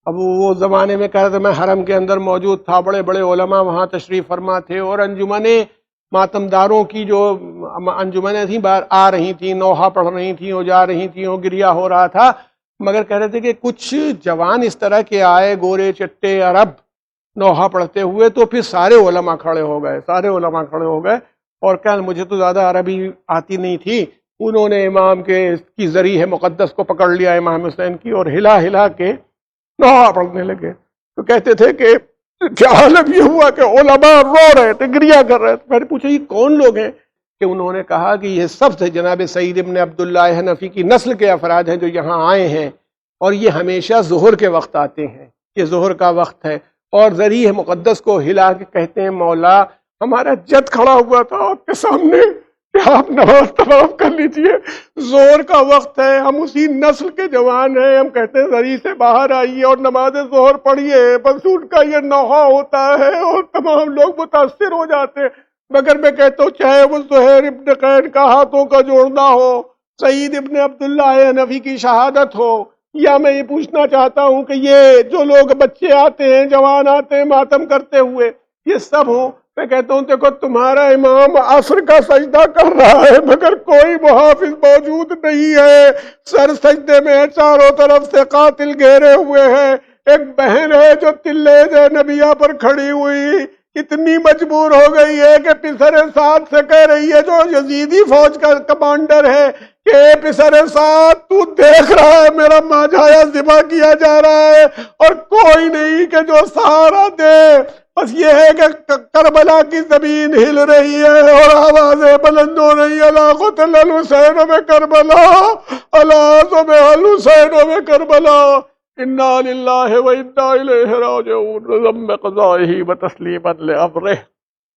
اب وہ زمانے میں کہہ رہے تھے میں حرم کے اندر موجود تھا، بڑے بڑے علماء وہاں تشریف فرما تھے اور انجمنیں ماتمداروں کی جو انجمنیں تھیں باہر آ رہی تھیں، نوحہ پڑھ رہی تھیں اور جا رہی تھیں اور گریہ ہو رہا تھا. مگر کہہ رہے تھے کہ کچھ جوان اس طرح کے آئے، گورے چٹے عرب، نوحہ پڑھتے ہوئے، تو پھر سارے علماء کھڑے ہو گئے اور کہ مجھے تو زیادہ عربی آتی نہیں تھی. انہوں نے امام کی ذریح مقدس کو پکڑ لیا امام حسین کی اور ہلا ہلا کے نوحہ پڑھنے لگے. تو کہتے تھے کہ کیا حالت یہ ہوا کہ علماء رو رہے تھے، گریہ کر رہے تھے. میں نے پوچھا یہ کون لوگ ہیں؟ کہ انہوں نے کہا کہ یہ سب سے جناب سعید ابن عبداللہ حنفی کی نسل کے افراد ہیں جو یہاں آئے ہیں، اور یہ ہمیشہ ظہر کے وقت آتے ہیں. یہ ظہر کا وقت ہے اور ذریح مقدس کو ہلا کے کہتے ہیں مولا ہمارا جد کھڑا ہوا تھا آپ کے سامنے، کہ آپ نماز تمام کر لیجئے، زور کا وقت ہے، ہم اسی نسل کے جوان ہیں، ہم کہتے ہیں ذری سے باہر آئیے اور نماز ظہر پڑھیے، بس ان کا یہ نوحہ ہوتا ہے اور تمام لوگ متاثر ہو جاتے ہیں۔ مگر میں کہتا ہوں چاہے وہ زہیر ابن قین کا ہاتھوں کا جوڑنا ہو، سعید ابن عبداللہ حنفی کی شہادت ہو، یا میں یہ پوچھنا چاہتا ہوں کہ یہ جو لوگ بچے آتے ہیں، جوان آتے ہیں ماتم کرتے ہوئے، یہ سب ہوں، میں کہتا ہوں دیکھو تمہارا امام عصر کا سجدہ کر رہا ہے مگر کوئی محافظ موجود نہیں ہے، سر سجدے میں ہے، چاروں طرف سے قاتل گھیرے ہوئے ہیں، ایک بہن ہے جو تلے نبیہ پر کھڑی ہوئی اتنی مجبور ہو گئی ہے کہ پسر سعد سے کہہ رہی ہے جو یزیدی فوج کا کمانڈر ہے کہ اے پسر سعد تو دیکھ رہا ہے میرا ماجھایا ذبح کیا جا رہا ہے اور کوئی نہیں کہ جو سہارا دے، بس یہ ہے کہ کربلا کی زمین ہل رہی ہے اور آوازیں بلند ہو رہی ہیں، الا قتل الحسین میں کربلا، الا ذبح الحسین میں کربلا، انا للہ و انا الیہ راجعون، ضم قضائہ و تسلیما لامرہ۔